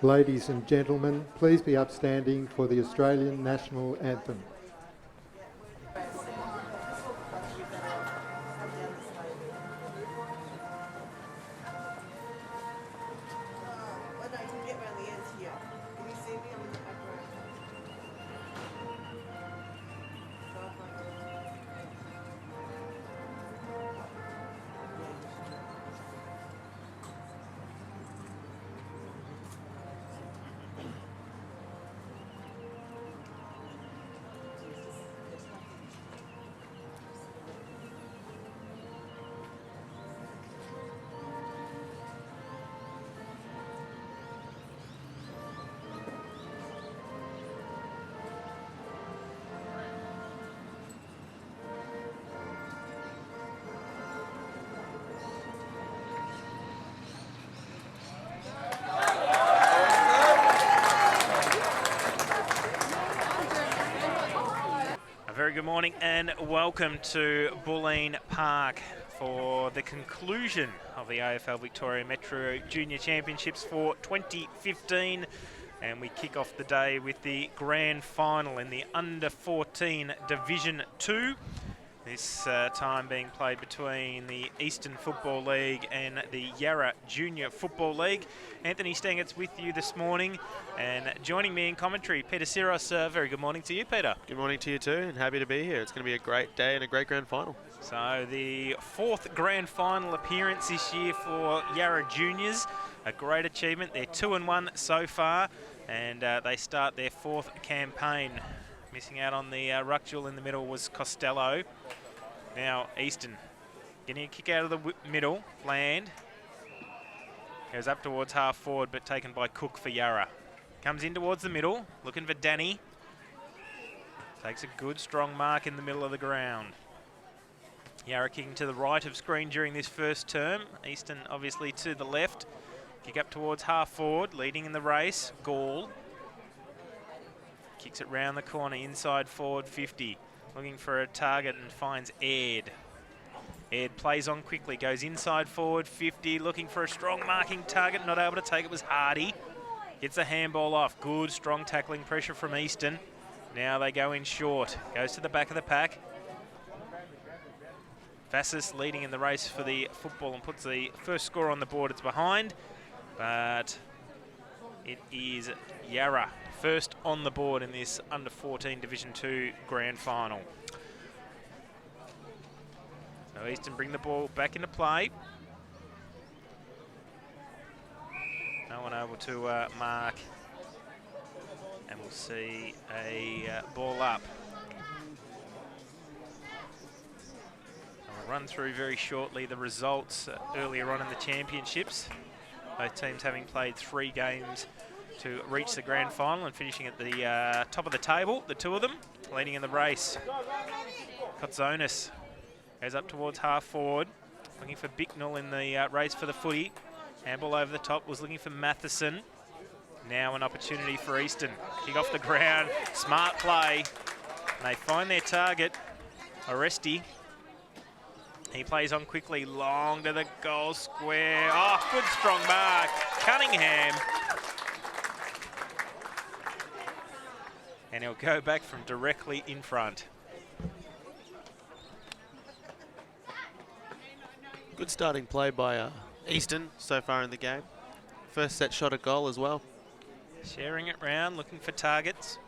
Ladies and gentlemen, please be upstanding for the Australian National Anthem. Very good morning and welcome to Bulleen Park for the conclusion of the AFL Victoria Metro Junior Championships for 2015, and we kick off the day with the grand final in the Under-14 Division 2. This time being played between the Eastern Football League and the Yarra Junior Football League. Anthony Stangett's with you this morning, and joining me in commentary, Peter Siros. Very good morning to you, Peter. Good morning to you too, and happy to be here. It's going to be a great day and a great grand final. So the fourth grand final appearance this year for Yarra Juniors. A great achievement. They're 2-1 so far, and they start their fourth campaign. Missing out on the ruck jewel in the middle was Costello. Now Easton getting a kick out of the middle. Land goes up towards half forward, but taken by Cook for Yarra. Comes in towards the middle, looking for Danny. Takes a good strong mark in the middle of the ground. Yarra kicking to the right of screen during this first term. Easton obviously to the left. Kick up towards half forward, leading in the race, Gall. Kicks it round the corner, inside forward 50. Looking for a target and finds Ed. Ed plays on quickly, goes inside forward 50, looking for a strong marking target. Not able to take it was Hardy. Gets the handball off. Good, strong tackling pressure from Easton. Now they go in short. Goes to the back of the pack. Vassis leading in the race for the football and puts the first score on the board. It's behind, but it is Yarra first on the board in this Under-14 Division 2 grand final. So Easton bring the ball back into play. No one able to mark. And we'll see a ball up. I'll run through very shortly the results earlier on in the championships. Both teams having played 3 games to reach the grand final and finishing at the top of the table, the two of them, leading in the race. Kotzonis goes up towards half forward, looking for Bicknell in the race for the footy. Handball over the top, was looking for Matheson. Now an opportunity for Easton. Kick off the ground, smart play. And they find their target, Oresti. He plays on quickly, long to the goal square. Oh, good strong mark, Cunningham. And he'll go back from directly in front. Good starting play by Easton so far in the game. First set shot at goal as well. Sharing it round, looking for targets.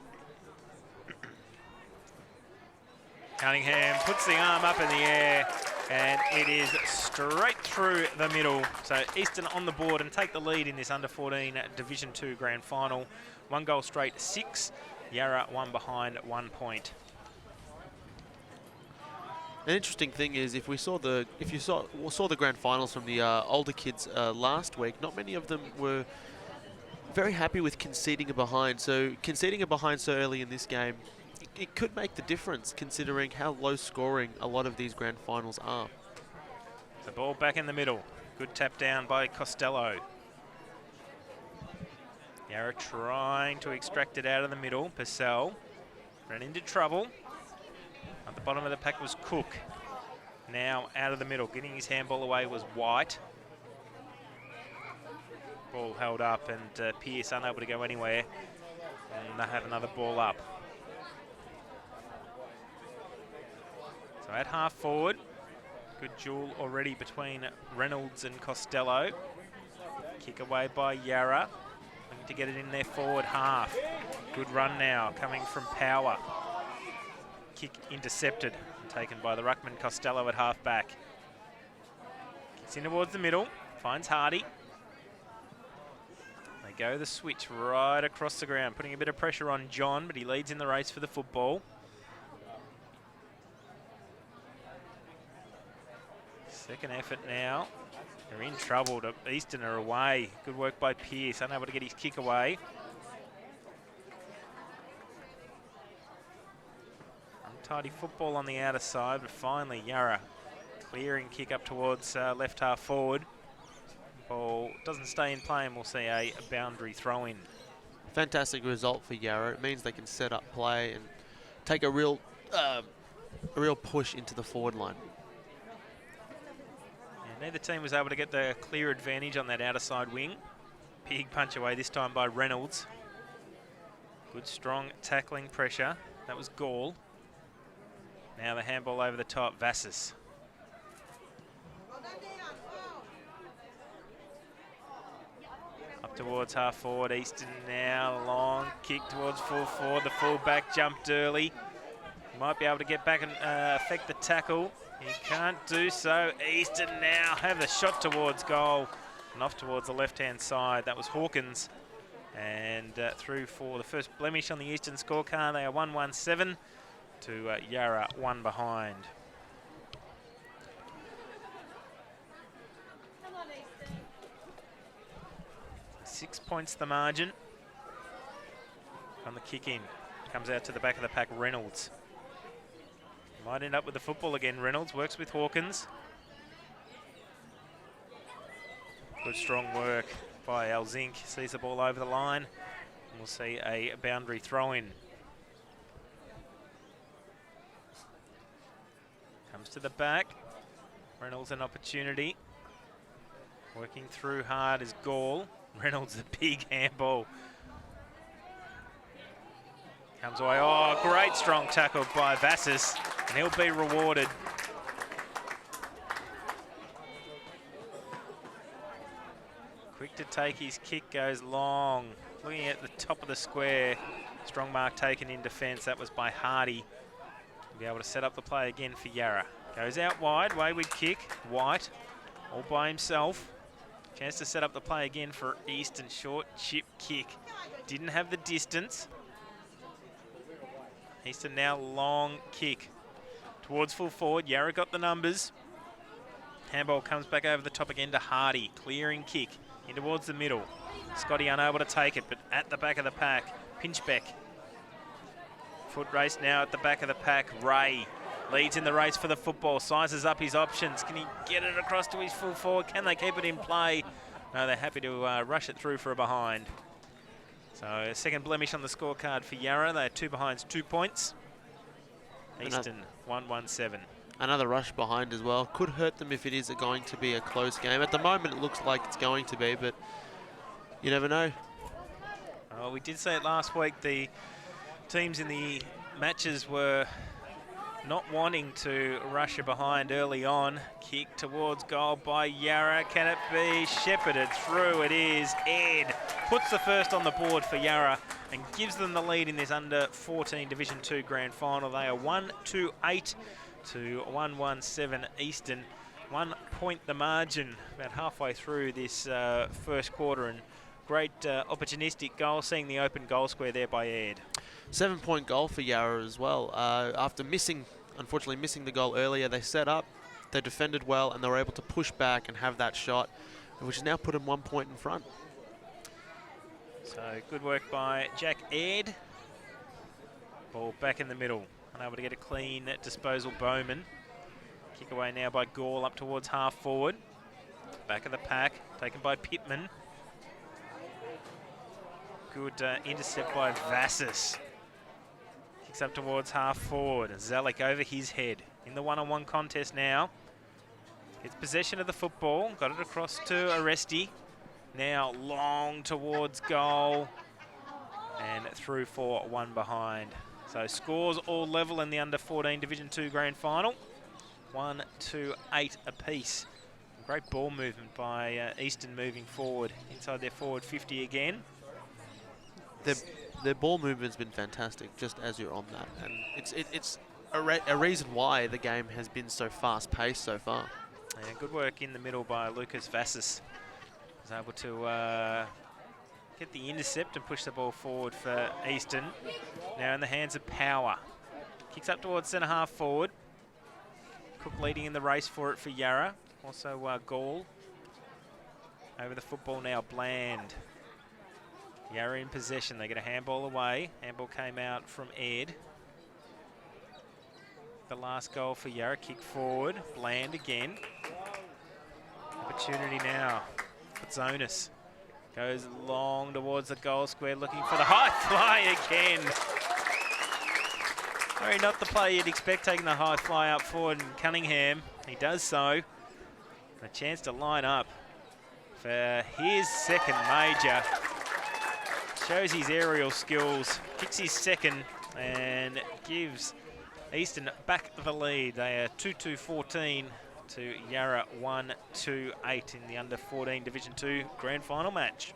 Cunningham puts the arm up in the air, and it is straight through the middle. So Easton on the board and take the lead in this Under-14 Division 2 grand final. 1 goal straight, 6. Yarra 1 behind, 1 point. An interesting thing is, if you saw the grand finals from the older kids last week, not many of them were very happy with conceding a behind. So conceding a behind so early in this game, it could make the difference considering how low scoring a lot of these grand finals are. The ball back in the middle. Good tap down by Costello. Yarra trying to extract it out of the middle. Purcell ran into trouble. At the bottom of the pack was Cook. Now out of the middle, getting his handball away was White. Ball held up and Pearce unable to go anywhere. And they have another ball up. So at half forward, good duel already between Reynolds and Costello. Kick away by Yarra. Looking to get it in their forward half. Good run now coming from Power. Kick intercepted and taken by the ruckman Costello at half back. Kicks in towards the middle. Finds Hardy. They go the switch right across the ground, putting a bit of pressure on John, but he leads in the race for the football. Second effort now. They're in trouble. Easton are away. Good work by Pearce, unable to get his kick away. Untidy football on the outer side, but finally Yarra clearing kick up towards left half forward. Ball doesn't stay in play and we'll see a boundary throw in. Fantastic result for Yarra. It means they can set up play and take a real push into the forward line. And neither team was able to get the clear advantage on that outer side wing. Big punch away this time by Reynolds. Good strong tackling pressure. That was Gall. Now the handball over the top, Vassis. Up towards half forward, Easton now, long kick towards full forward. The full back jumped early. He might be able to get back and affect the tackle. He can't do so. Easton now have the shot towards goal and off towards the left-hand side. That was Hawkins. And through for the first blemish on the Eastern scorecard. They are 1-1-7 to Yarra 1 behind. So 6 points the margin on the kick in. Comes out to the back of the pack, Reynolds. Might end up with the football again. Reynolds works with Hawkins. Good strong work by Al Zink. Sees the ball over the line. And we'll see a boundary throw in. Comes to the back. Reynolds an opportunity. Working through hard is Gall. Reynolds a big handball. Comes away. Oh, great strong tackle by Vassis. And he'll be rewarded. Quick to take his kick, goes long. Looking at the top of the square. Strong mark taken in defence. That was by Hardy. He'll be able to set up the play again for Yarra. Goes out wide, wayward kick. White, all by himself. Chance to set up the play again for Easton. Short chip kick. Didn't have the distance. Easton now long kick. Towards full forward, Yarra got the numbers. Handball comes back over the top again to Hardy. Clearing kick in towards the middle. Scotty unable to take it, but at the back of the pack, Pinchbeck. Foot race now at the back of the pack. Ray leads in the race for the football, sizes up his options. Can he get it across to his full forward? Can they keep it in play? No, they're happy to rush it through for a behind. So a second blemish on the scorecard for Yarra. They're 2 behinds, 2 points. Easton 1-1-7. Another rush behind as well. Could hurt them if it is going to be a close game. At the moment, it looks like it's going to be, but you never know. Well, we did say it last week. The teams in the matches were not wanting to rush it behind early on. Kick towards goal by Yarra. Can it be shepherded through? It is. Ed puts the first on the board for Yarra and gives them the lead in this under-14 Division 2 grand final. They are 1-2-8 to 1-1-7 Eastern. 1 point the margin about halfway through this first quarter, and great opportunistic goal, seeing the open goal square there by Ed. 7-point goal for Yarra as well. After unfortunately missing the goal earlier, they set up, they defended well, and they were able to push back and have that shot, which has now put them 1 point in front. So good work by Jack Ed. Ball back in the middle. Unable to get a clean disposal, Bowman. Kick away now by Gall up towards half forward. Back of the pack, taken by Pittman. Good intercept by Vassis. Kicks up towards half forward. Zalik over his head. In the one-on-one contest now. Gets possession of the football. Got it across to Aresti. Now long towards goal and through for one behind. So scores all level in the under-14 Division 2 Grand Final. 1, 2, 8 apiece. Great ball movement by Eastern moving forward inside their forward 50 again. Their ball movement's been fantastic, just as you're on that. And it's a reason why the game has been so fast-paced so far. Yeah, good work in the middle by Lucas Vassis. Was able to get the intercept and push the ball forward for Eastern. Now in the hands of Power. Kicks up towards centre half forward. Cook leading in the race for it for Yarra. Also Gall. Over the football now, Bland. Yarra in possession. They get a handball away. Handball came out from Ed. The last goal for Yarra. Kick forward. Bland again. Opportunity now for Zonas. Goes long towards the goal square, looking for the high fly again. Very not the play you'd expect, taking the high fly up forward, and Cunningham, he does so. A chance to line up for his second major. Shows his aerial skills, kicks his second, and gives Eastern back the lead. They are 2-2-14 to Yarra 1-2-8 in the under-14 Division 2 Grand Final match.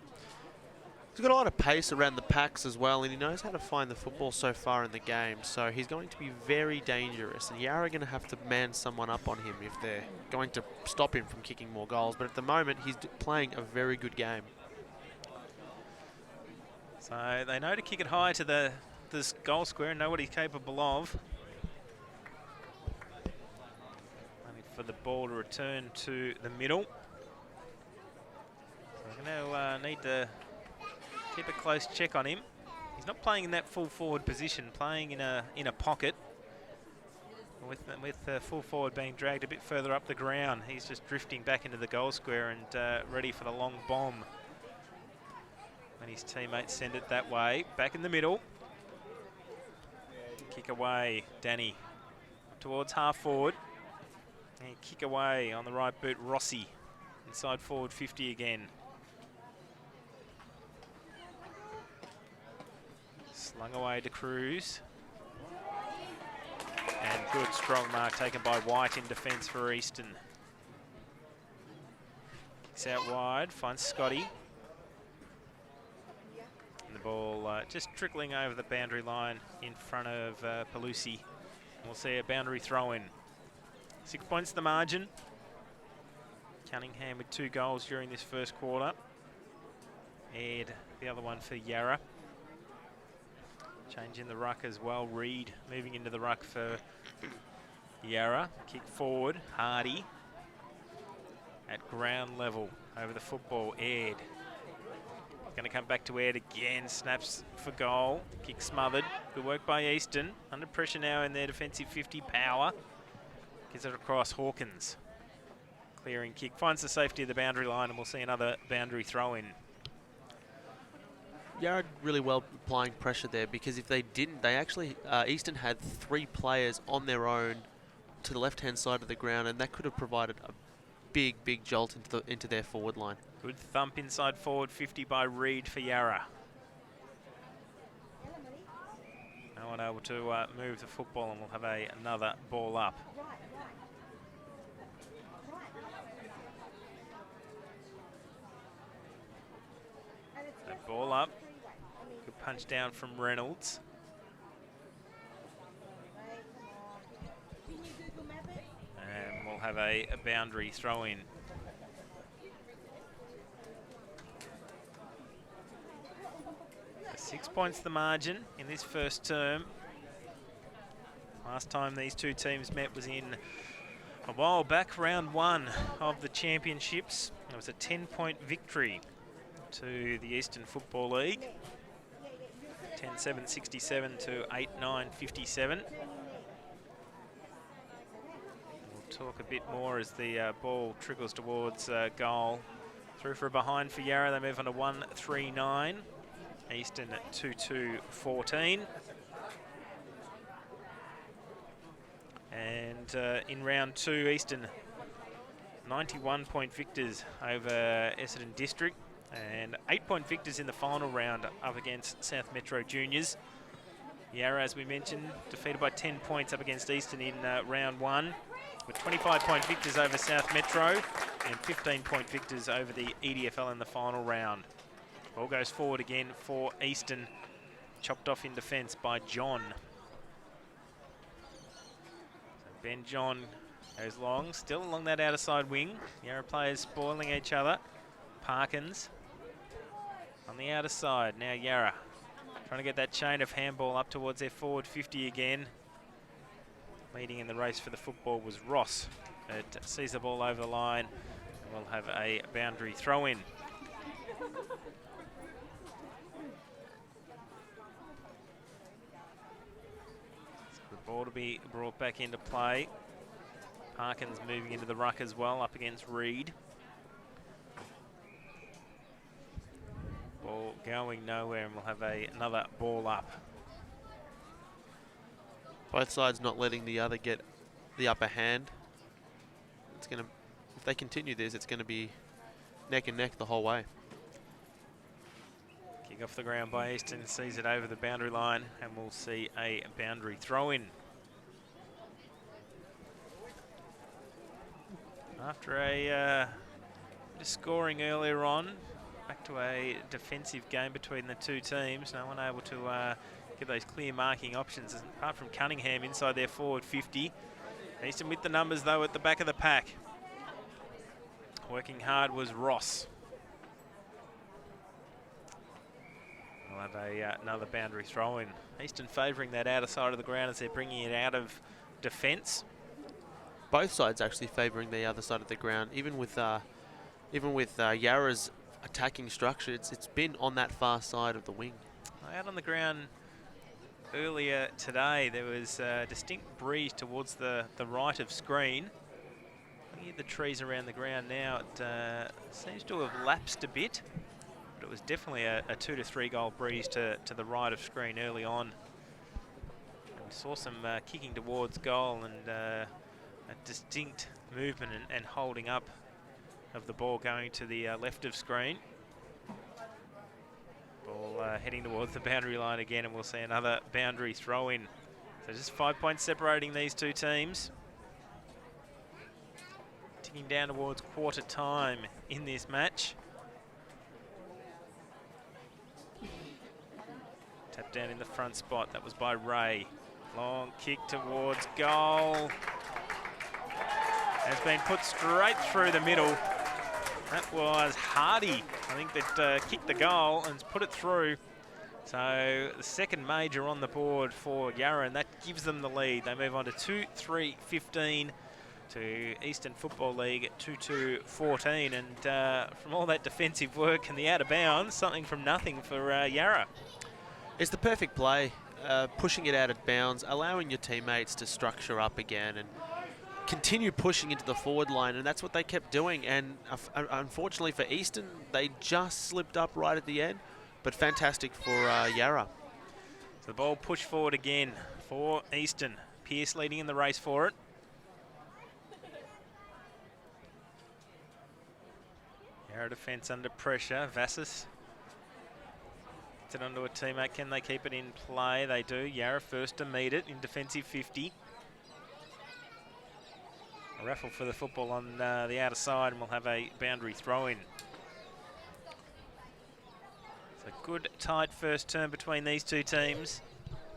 He's got a lot of pace around the packs as well, and he knows how to find the football so far in the game. So he's going to be very dangerous, and Yarra are going to have to man someone up on him if they're going to stop him from kicking more goals. But at the moment, he's playing a very good game. So they know to kick it high to this goal square and know what he's capable of. Only for the ball to return to the middle. So they're going to need to keep a close check on him. He's not playing in that full forward position, playing in a pocket. With the full forward being dragged a bit further up the ground, he's just drifting back into the goal square and ready for the long bomb. And his teammates send it that way. Back in the middle. Kick away, Danny. Towards half forward. And kick away on the right boot, Rossi. Inside forward 50 again. Slung away to Cruz. And good strong mark taken by White in defence for Eastern. Kicks out wide, finds Scotty. And the ball just trickling over the boundary line in front of Pelusi. We'll see a boundary throw in. 6 points the margin. Cunningham with 2 goals during this first quarter. Ed, the other one for Yarra. Change in the ruck as well. Reed moving into the ruck for Yarra. Kick forward. Hardy at ground level over the football. Ed. Going to come back to Ed again. Snaps for goal. Kick smothered. Good work by Eastern. Under pressure now in their defensive 50. Power. Gets it across Hawkins. Clearing kick. Finds the safety of the boundary line, and we'll see another boundary throw in. Yarra really well applying pressure there, because if they didn't, they actually, Eastern had 3 players on their own to the left-hand side of the ground, and that could have provided a big jolt into their forward line. Good Thump inside forward 50 by Reed for Yarra. No one able to move the football, and we'll have another ball up. So ball up. Good punch down from Reynolds. And we'll have a boundary throw in. So 6 points the margin in this first term. Last time these two teams met was in a while back, round 1 of the championships. It was a 10-point victory to the Eastern Football League. 10-7-67 to 8-9-57. We'll talk a bit more as the ball trickles towards goal. Through for a behind for Yarra. They move on to 1-3-9. Eastern at 2-2-14. And in round 2, Eastern 91-point victors over Essendon District. And 8-point victors in the final round up against South Metro Juniors. Yarra, as we mentioned, defeated by 10 points up against Eastern in round 1, with 25-point victors over South Metro and 15-point victors over the EDFL in the final round. Ball goes forward again for Eastern, chopped off in defence by John. So Ben John goes long, still along that outer side wing. Yarra players spoiling each other. Parkins on the outer side. Now Yarra trying to get that chain of handball up towards their forward 50 again. Leading in the race for the football was Ross. It sees the ball over the line and we'll have a boundary throw in. The ball to be brought back into play. Parkins moving into the ruck as well, up against Reed. Ball going nowhere, and we'll have another ball up. Both sides not letting the other get the upper hand. It's going to, if they continue this, it's going to be neck and neck the whole way. Kick off the ground by Easton, sees it over the boundary line, and we'll see a boundary throw in. After a bit of scoring earlier on, back to a defensive game between the two teams. No one able to get those clear marking options, apart from Cunningham inside their forward 50. Easton with the numbers though at the back of the pack. Working hard was Ross. We'll have another boundary throw in. Easton favouring that outer side of the ground as they're bringing it out of defence. Both sides actually favouring the other side of the ground, even with Yarra's attacking structure. It's been on that far side of the wing. Out on the ground earlier today, there was a distinct breeze towards the right of screen. Looking at the trees around the ground now, it seems to have lapsed a bit, but it was definitely a 2 to 3 goal breeze to the right of screen early on. And we saw some kicking towards goal and a distinct movement and holding up of the ball going to the left of screen. Ball heading towards the boundary line again, and we'll see another boundary throw in. So just 5 points separating these two teams. Ticking down towards quarter time in this match. Tap down in the front spot, that was by Ray. Long kick towards goal. Has been put straight through the middle. That was Hardy, I think, that kicked the goal and put it through. So the second major on the board for Yarra, and that gives them the lead. They move on to 2-3-15 to Eastern Football League at 2-2-14. And from all that defensive work and the out of bounds, something from nothing for Yarra. It's the perfect play, pushing it out of bounds, allowing your teammates to structure up again and continue pushing into the forward line, and that's what they kept doing. And unfortunately for Eastern, they just slipped up right at the end, but fantastic for Yarra. So the ball pushed forward again for Eastern. Pearce leading in the race for it. Yarra defence under pressure. Vassis gets it onto a teammate. Can they keep it in play? They do. Yarra first to meet it in defensive 50. A raffle for the football on the outer side, and we'll have a boundary throw in. It's a good tight first term between these two teams.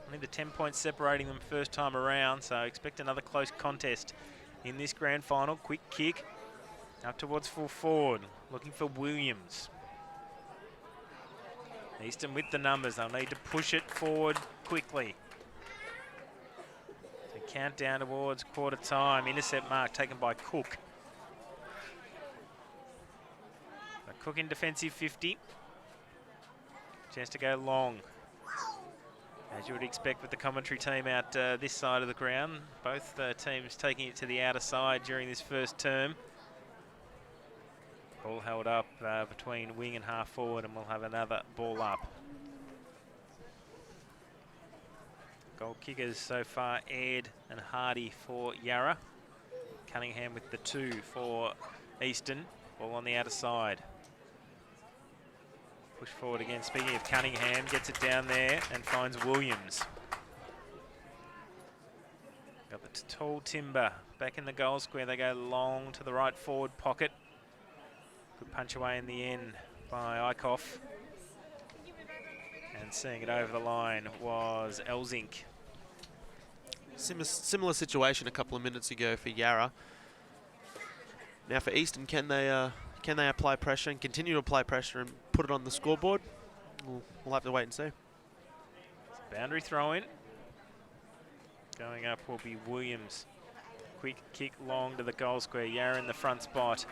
Only the 10 points separating them first time around, so expect another close contest in this grand final. Quick kick up towards full forward, looking for Williams. Easton with the numbers, they'll need to push it forward quickly. Count down towards quarter time. Intercept mark taken by Cook. So Cook in defensive 50. Chance to go long. As you would expect with the commentary team out this side of the ground. Both teams taking it to the outer side during this first term. Ball held up between wing and half forward, and we'll have another ball up. Goal kickers so far, Ed and Hardy for Yarra. Cunningham with the 2 for Eastern. Ball on the outer side. Push forward again. Speaking of Cunningham, gets it down there and finds Williams. Got the tall timber back in the goal square. They go long to the right forward pocket. Good punch away in the end by Eichhoff. And seeing it over the line was Elzink. Similar situation a couple of minutes ago for Yarra. Now for Eastern, can they apply pressure and continue to apply pressure and put it on the scoreboard? We'll have to wait and see. Boundary throw in. Going up will be Williams. Quick kick long to the goal square. Yarra in the front spot.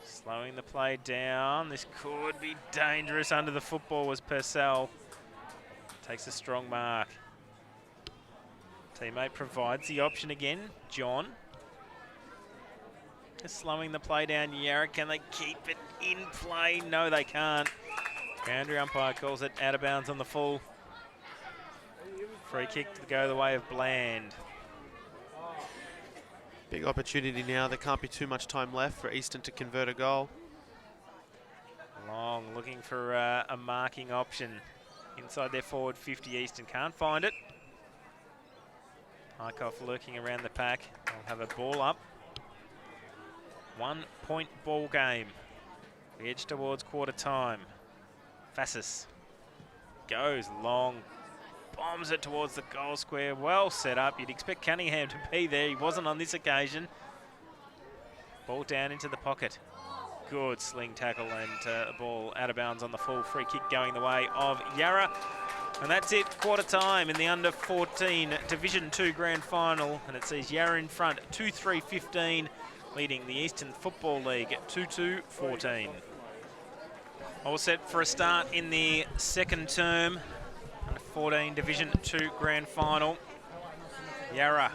Slowing the play down. This could be dangerous. Under the football was Purcell. Takes a strong mark. Teammate provides the option again. John. Just slowing the play down. Yarra, can they keep it in play? No, they can't. Boundary umpire calls it out of bounds on the full. Free kick to go the way of Bland. Big opportunity now. There can't be too much time left for Eastern to convert a goal. Long, looking for a marking option. Inside their forward 50, Eastern can't find it. Eichhoff lurking around the pack. They'll have a ball up. 1 point ball game. The edge towards quarter time. Fassis goes long. Bombs it towards the goal square. Well set up. You'd expect Cunningham to be there. He wasn't on this occasion. Ball down into the pocket. Good sling tackle and ball out of bounds on the full. Free kick going the way of Yarra. And that's it, quarter time in the under 14 Division 2 Grand Final. And it sees Yarra in front, 2-3-15, leading the Eastern Football League at 2-2-14. All set for a start in the second term. Under 14 Division 2 Grand Final. Yarra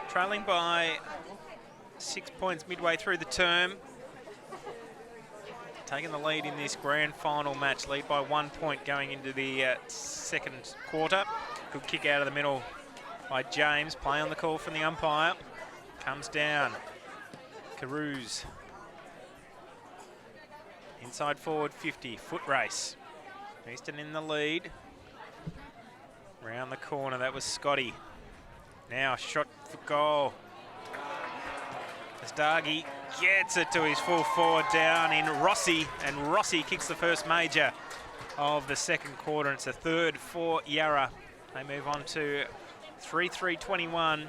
trailing by 6 points midway through the term. Taking the lead in this grand final match, lead by 1 point going into the second quarter. Good kick out of the middle by James. Play on the call from the umpire. Comes down. Carews. Inside forward 50, foot race. Easton in the lead. Round the corner, that was Scotty. Now shot for goal. Asdagi gets it to his full forward down in Rossi, and Rossi kicks the first major of the second quarter. It's a third for Yarra. They move on to 3-3-21,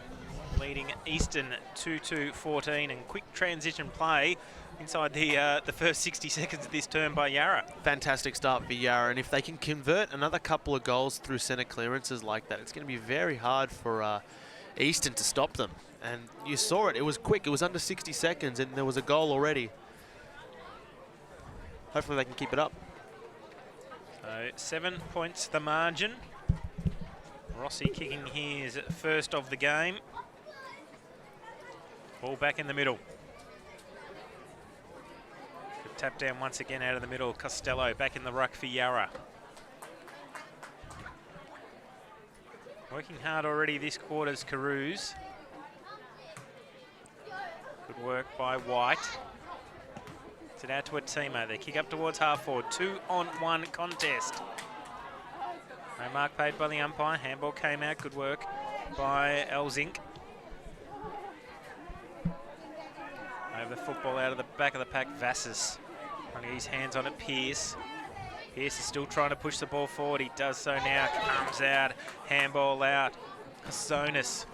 leading Eastern 2-2-14, and quick transition play inside the first 60 seconds of this term by Yarra. Fantastic start for Yarra, and if they can convert another couple of goals through centre clearances like that, it's going to be very hard for Eastern to stop them. And you saw it, it was quick, it was under 60 seconds and there was a goal already. Hopefully they can keep it up. So 7 points the margin. Rossi kicking his first of the game. Ball back in the middle. Good tap down once again out of the middle. Costello back in the ruck for Yarra. Working hard already this quarter's Carews. Good work by White. It's it out to a teammate. They kick up towards half forward. 2-on-1 contest. No mark paid by the umpire. Handball came out. Good work by Elzink. Over the football out of the back of the pack. Vassis. Running his hands on it. Pearce. Pearce is still trying to push the ball forward. He does so now. Comes out. Handball out. Cosonis.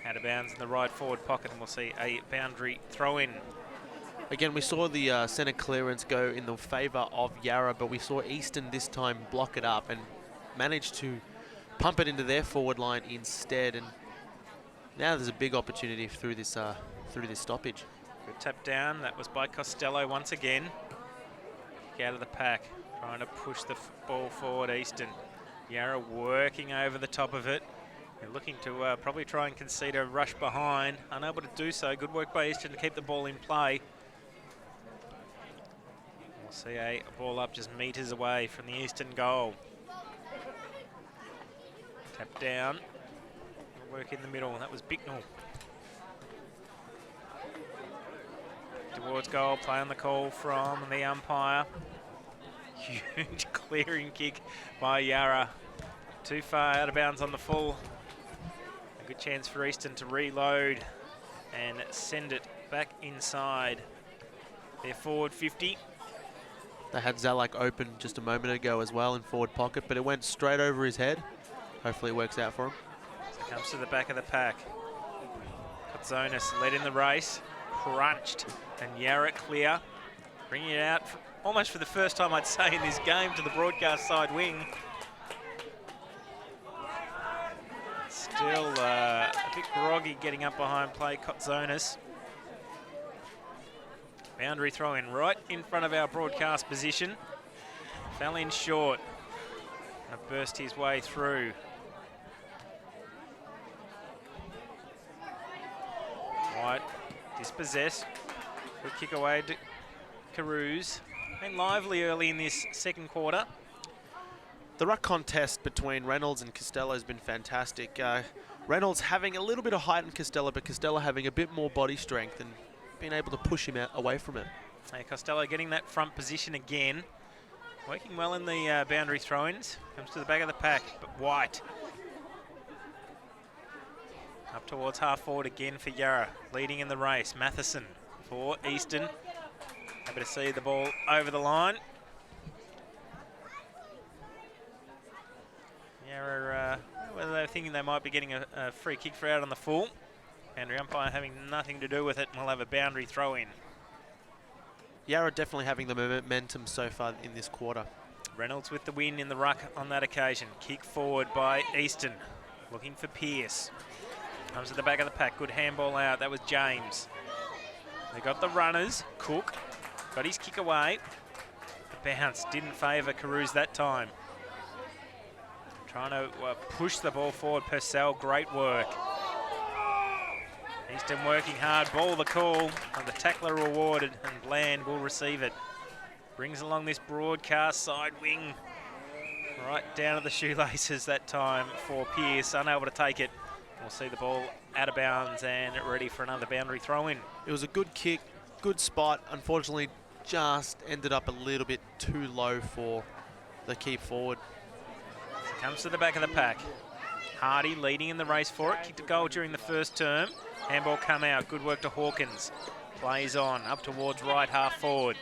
Out of bounds in the right forward pocket, and we'll see a boundary throw in. Again, we saw the centre clearance go in the favour of Yarra, but we saw Eastern this time block it up and manage to pump it into their forward line instead. And now there's a big opportunity through this stoppage. Good tap down. That was by Costello once again. Kick out of the pack, trying to push the ball forward. Eastern. Yarra working over the top of it. They're looking to probably try and concede a rush behind. Unable to do so. Good work by Eastern to keep the ball in play. We'll see a ball up just metres away from the Eastern goal. Tap down. Good work in the middle. That was Bicknell. Kick towards goal, play on the call from the umpire. Huge clearing kick by Yarra. Too far out of bounds on the full. A good chance for Easton to reload and send it back inside their forward 50. They had Zalak open just a moment ago as well in forward pocket, but it went straight over his head. Hopefully it works out for him. So comes to the back of the pack. Kotzonis led in the race, crunched, and Yarra clear. Bringing it out almost for the first time, I'd say, in this game to the broadcast side wing. Still a bit groggy getting up behind play, Kotzonis. Boundary throw in right in front of our broadcast position. Fell in short. And burst his way through. White dispossessed. Good kick away to Carews. Been lively early in this second quarter. The ruck contest between Reynolds and Costello has been fantastic. Reynolds having a little bit of height on Costello, but Costello having a bit more body strength and being able to push him out away from it. Hey, Costello getting that front position again. Working well in the boundary throw-ins. Comes to the back of the pack, but White. Up towards half forward again for Yarra. Leading in the race, Matheson for Easton. Happy to see the ball over the line. Yarra, whether they're thinking they might be getting a free kick for out on the full. Boundary umpire having nothing to do with it, and we'll have a boundary throw in. Yarra definitely having the momentum so far in this quarter. Reynolds with the win in the ruck on that occasion. Kick forward by Easton, looking for Pearce. Comes to the back of the pack, good handball out, that was James. They got the runners, Cook, got his kick away. The bounce didn't favour Carews that time. Trying to push the ball forward, Purcell, great work. Easton working hard, ball the call, and the tackler rewarded, and Bland will receive it. Brings along this broadcast side wing, right down to the shoelaces that time for Pearce, unable to take it. We'll see the ball out of bounds and ready for another boundary throw-in. It was a good kick, good spot. Unfortunately, just ended up a little bit too low for the keep forward. So comes to the back of the pack. Hardy leading in the race for it. Kicked a goal during the first term. Handball come out. Good work to Hawkins. Plays on up towards right half forward.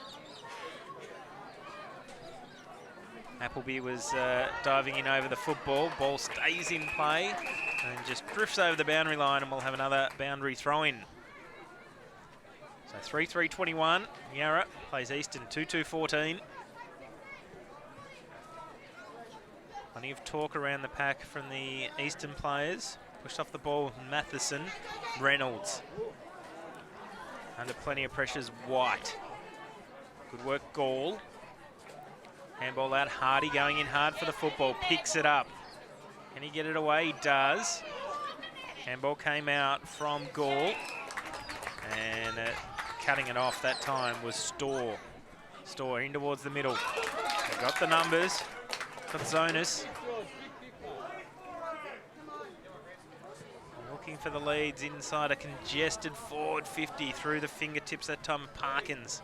Appleby was diving in over the football. Ball stays in play and just drifts over the boundary line, and we'll have another boundary throw-in. So 3-3-21. Yarra plays Easton 2-2-14. Plenty of talk around the pack from the Eastern players. Pushed off the ball with Matheson. Reynolds. Under plenty of pressures, White. Good work, Gall. Handball out, Hardy going in hard for the football. Picks it up. Can he get it away? He does. Handball came out from Gall. And cutting it off that time was Storr. Storr in towards the middle. They got the numbers. Kotzonis. Looking for the leads inside a congested forward 50 through the fingertips that time. Parkins.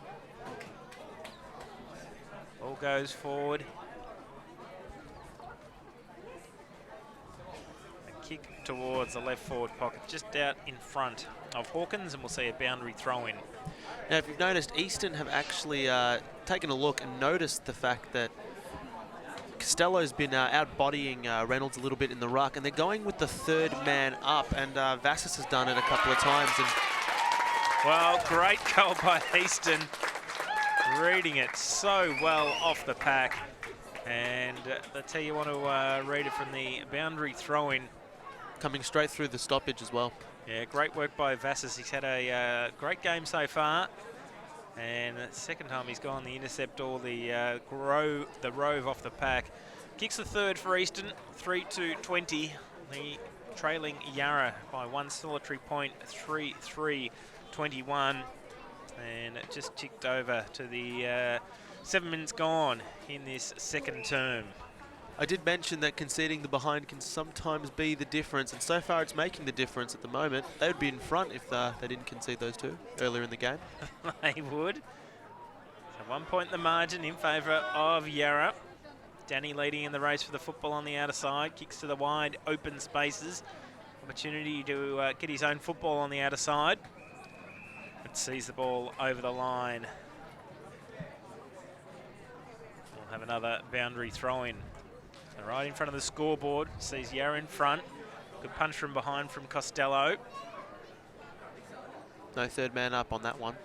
Ball goes forward. A kick towards the left forward pocket, just out in front of Hawkins, and we'll see a boundary throw in. Now, if you've noticed, Easton have actually taken a look and noticed the fact that Costello's been out-bodying Reynolds a little bit in the ruck, and they're going with the third man up, and Vassis has done it a couple of times. And well, great goal by Easton. Reading it so well off the pack. And that's how you want to read it from the boundary throw-in. Coming straight through the stoppage as well. Yeah, great work by Vassis. He's had a great game so far. And the second time he's gone the intercept or the rove off the pack. Kicks the third for Easton, 3-20. The trailing Yarra by one solitary point, 3-3-21. And it just ticked over to the 7 minutes gone in this second term. I did mention that conceding the behind can sometimes be the difference, and so far it's making the difference at the moment. They would be in front if they didn't concede those two earlier in the game. They would. So 1 point the margin in favour of Yarra. Danny leading in the race for the football on the outer side. Kicks to the wide open spaces. Opportunity to get his own football on the outer side. But sees the ball over the line. We'll have another boundary throw-in. So right in front of the scoreboard. Sees Yarra in front. Good punch from behind from Costello. No third man up on that one.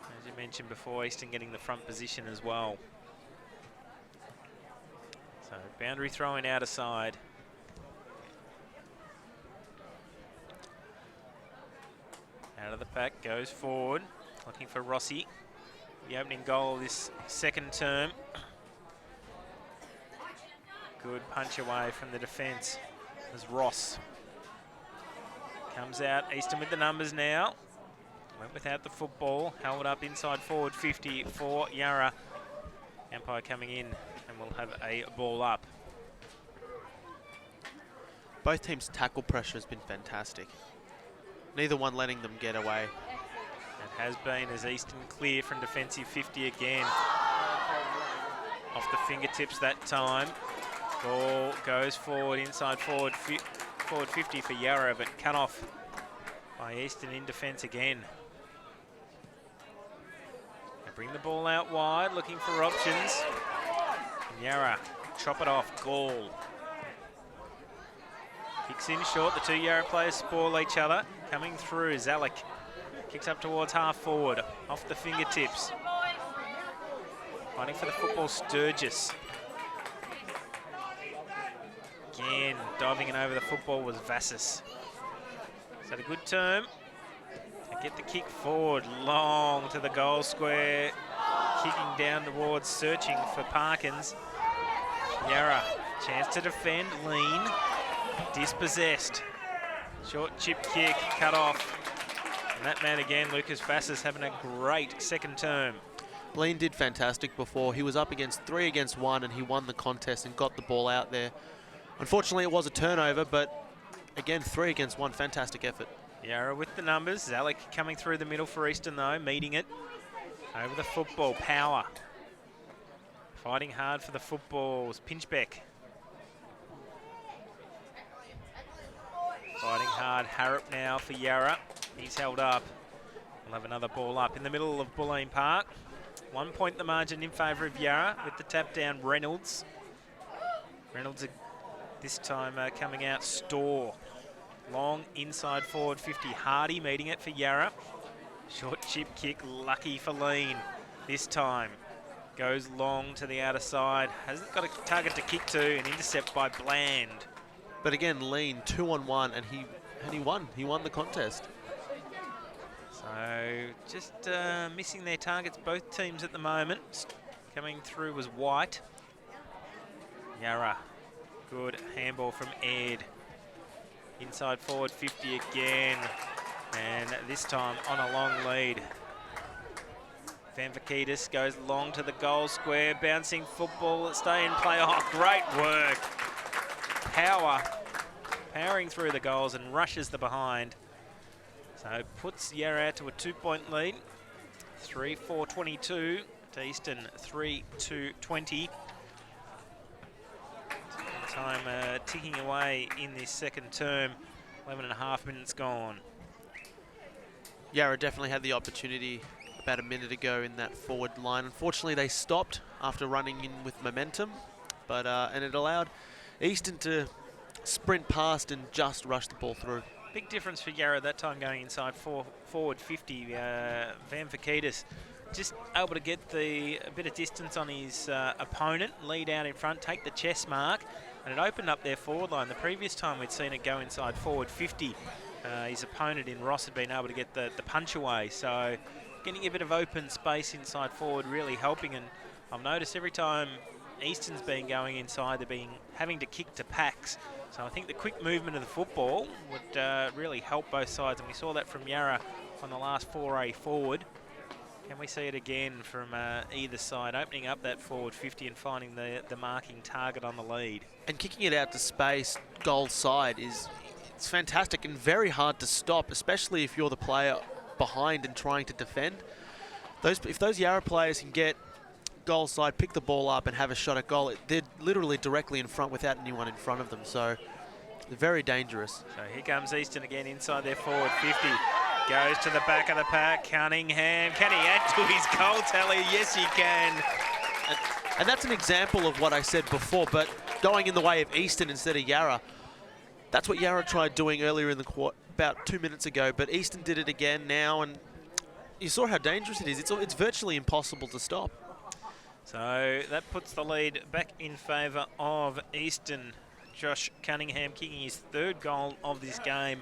As you mentioned before, Easton getting the front position as well. So boundary throw in outer side. Out of the pack, goes forward, looking for Rossi. The opening goal this second term. Good punch away from the defence as Ross comes out. Easton with the numbers now. Went without the football, held up inside forward 50 for Yarra. Umpire coming in and we'll have a ball up. Both teams' tackle pressure has been fantastic. Neither one letting them get away. It has been as Easton clear from defensive 50 again. Off the fingertips that time. Ball goes forward, inside forward 50 for Yarra, but cut off by Easton in defence again. They bring the ball out wide, looking for options. And Yarra chop it off, Gall. Kicks in short, the two Yarra players spoil each other. Coming through, Zalek kicks up towards half forward, off the fingertips. Fighting for the football, Sturgis. Again, diving in over the football was Vassis. Is that a good term? They get the kick forward, long to the goal square. Kicking down towards, searching for Parkins. Yarra, chance to defend, lean. Dispossessed. Short chip kick, cut off. And that man again, Lucas Vassis, having a great second term. Lean did fantastic before. He was up against 3 against 1 and he won the contest and got the ball out there. Unfortunately, it was a turnover, but again, 3 against 1, fantastic effort. Yarra with the numbers. Zalek coming through the middle for Easton though, meeting it. Over the football, Power. Fighting hard for the footballs, Pinchbeck. Fighting hard, Harrop now for Yarra. He's held up. We'll have another ball up in the middle of Bulleen Park. 1 point the margin in favour of Yarra with the tap down Reynolds. Reynolds this time coming out, Storr. Long inside forward 50, Hardy meeting it for Yarra. Short chip kick, lucky for Lean this time. Goes long to the outer side. Hasn't got a target to kick to, an intercept by Bland. But again, Lean 2-on-1 and he won. He won the contest. So just missing their targets, both teams at the moment. Coming through was White. Yarra, good handball from Ed. Inside forward 50 again. And this time on a long lead. Van Vakidis goes long to the goal square. Bouncing football, stay in play. Oh, great work. Powering through the goals and rushes the behind. So puts Yarra out to a 2 point lead. 3-4-22 to Easton 3-2-20. Time ticking away in this second term. 11.5 minutes gone. Yarra definitely had the opportunity about a minute ago in that forward line. Unfortunately, they stopped after running in with momentum, but and it allowed Easton to sprint past and just rush the ball through. Big difference for Yarra that time going inside forward 50. Van Vakidis just able to get a bit of distance on his opponent, lead out in front, take the chest mark, and it opened up their forward line. The previous time we'd seen it go inside forward 50, his opponent in Ross had been able to get the punch away. So getting a bit of open space inside forward really helping, and I've noticed every time Easton's been going inside, they've been having to kick to packs. So I think the quick movement of the football would really help both sides, and we saw that from Yarra on the last foray forward. Can we see it again from either side, opening up that forward 50 and finding the marking target on the lead? And kicking it out to space, goal side, it's fantastic and very hard to stop, especially if you're the player behind and trying to defend. If those Yarra players can get goal side, pick the ball up and have a shot at goal, they're literally directly in front without anyone in front of them. So they're very dangerous. So here comes Eastern again inside their forward 50. Goes to the back of the pack. Cunningham. Can he add to his goal tally? Yes, he can. And that's an example of what I said before, but going in the way of Eastern instead of Yarra. That's what Yarra tried doing earlier in the quarter, about 2 minutes ago, but Eastern did it again now, and you saw how dangerous it is. It's virtually impossible to stop. So that puts the lead back in favour of Eastern. Josh Cunningham kicking his 3rd goal of this game,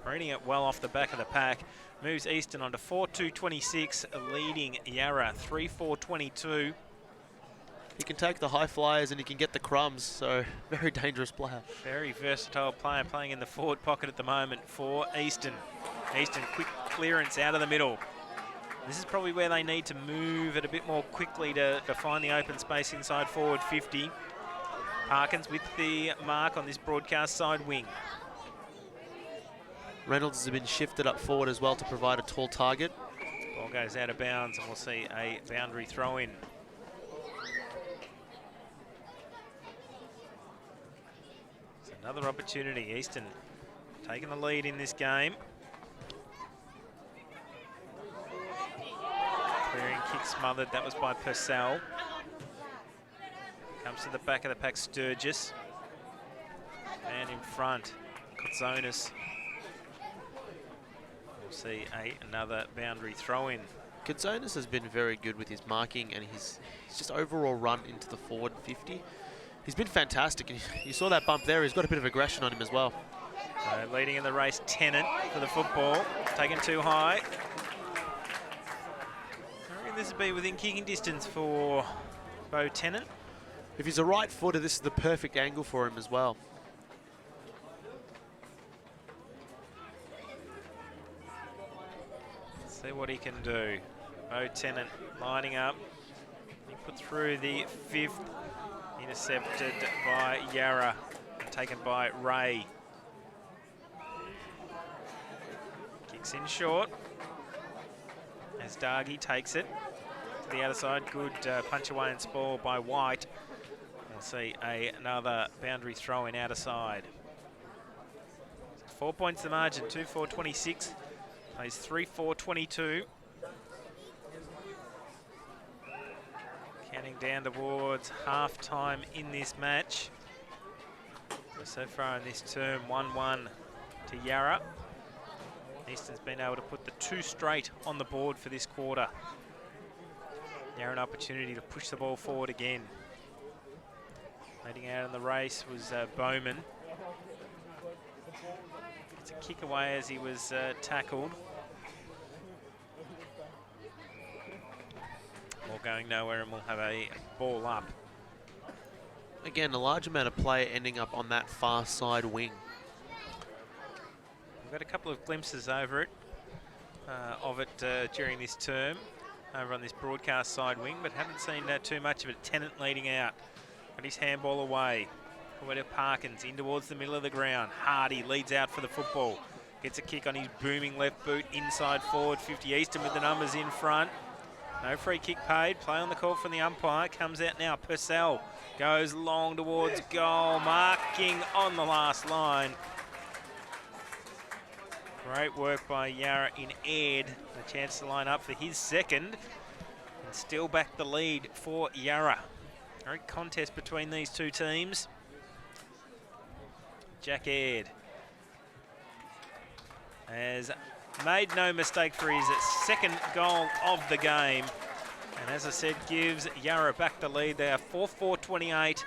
reading it well off the back of the pack. Moves Eastern on to 4-2-26, leading Yarra 3-4-22. He can take the high flyers and he can get the crumbs, so very dangerous player. Very versatile player playing in the forward pocket at the moment for Eastern. Eastern, quick clearance out of the middle. This is probably where they need to move it a bit more quickly to find the open space inside forward 50. Parkins with the mark on this broadcast side wing. Reynolds has been shifted up forward as well to provide a tall target. Ball goes out of bounds and we'll see a boundary throw in. It's another opportunity. Eastern taking the lead in this game. Clearing kick smothered. That was by Purcell. Comes to the back of the pack, Sturgis. And in front, Kotzonis. We'll see another boundary throw in. Kotzonis has been very good with his marking and his just overall run into the forward 50. He's been fantastic. And you saw that bump there. He's got a bit of aggression on him as well. So leading in the race, Tennant for the football. Taken too high. I reckon this would be within kicking distance for Bo Tennant. If he's a right footer, this is the perfect angle for him as well. Let's see what he can do. Bo Tennant lining up. He put through the 5th. Intercepted by Yarra. Taken by Ray. Kicks in short. Asdagi takes it to the other side. Good punch away and spoil by White. We'll see another boundary throw in outer side. 4 points the margin, 2-4-26. Plays 3-4-22. Counting down towards half-time in this match. So far in this term, 1-1 to Yarra. Eastern's been able to put the 2 straight on the board for this quarter. Yarra an opportunity to push the ball forward again. Leading out in the race was Bowman. It's a kick away as he was tackled. Ball going nowhere and we'll have a ball up. Again, a large amount of play ending up on that far side wing. We've got a couple of glimpses over it, during this term, over on this broadcast side wing, but haven't seen too much of it. Tennant leading out. Got his handball away. Forward to Parkins, in towards the middle of the ground. Hardy leads out for the football. Gets a kick on his booming left boot inside forward 50. Eastern with the numbers in front. No free kick paid. Play on the call from the umpire. Comes out now. Purcell goes long towards goal. Marking on the last line. Great work by Yarra in Ed. A chance to line up for his 2nd. And still back the lead for Yarra. Great contest between these 2 teams. Jack Aird has made no mistake for his 2nd goal of the game. And as I said, gives Yarra back the lead. They are 4-4-28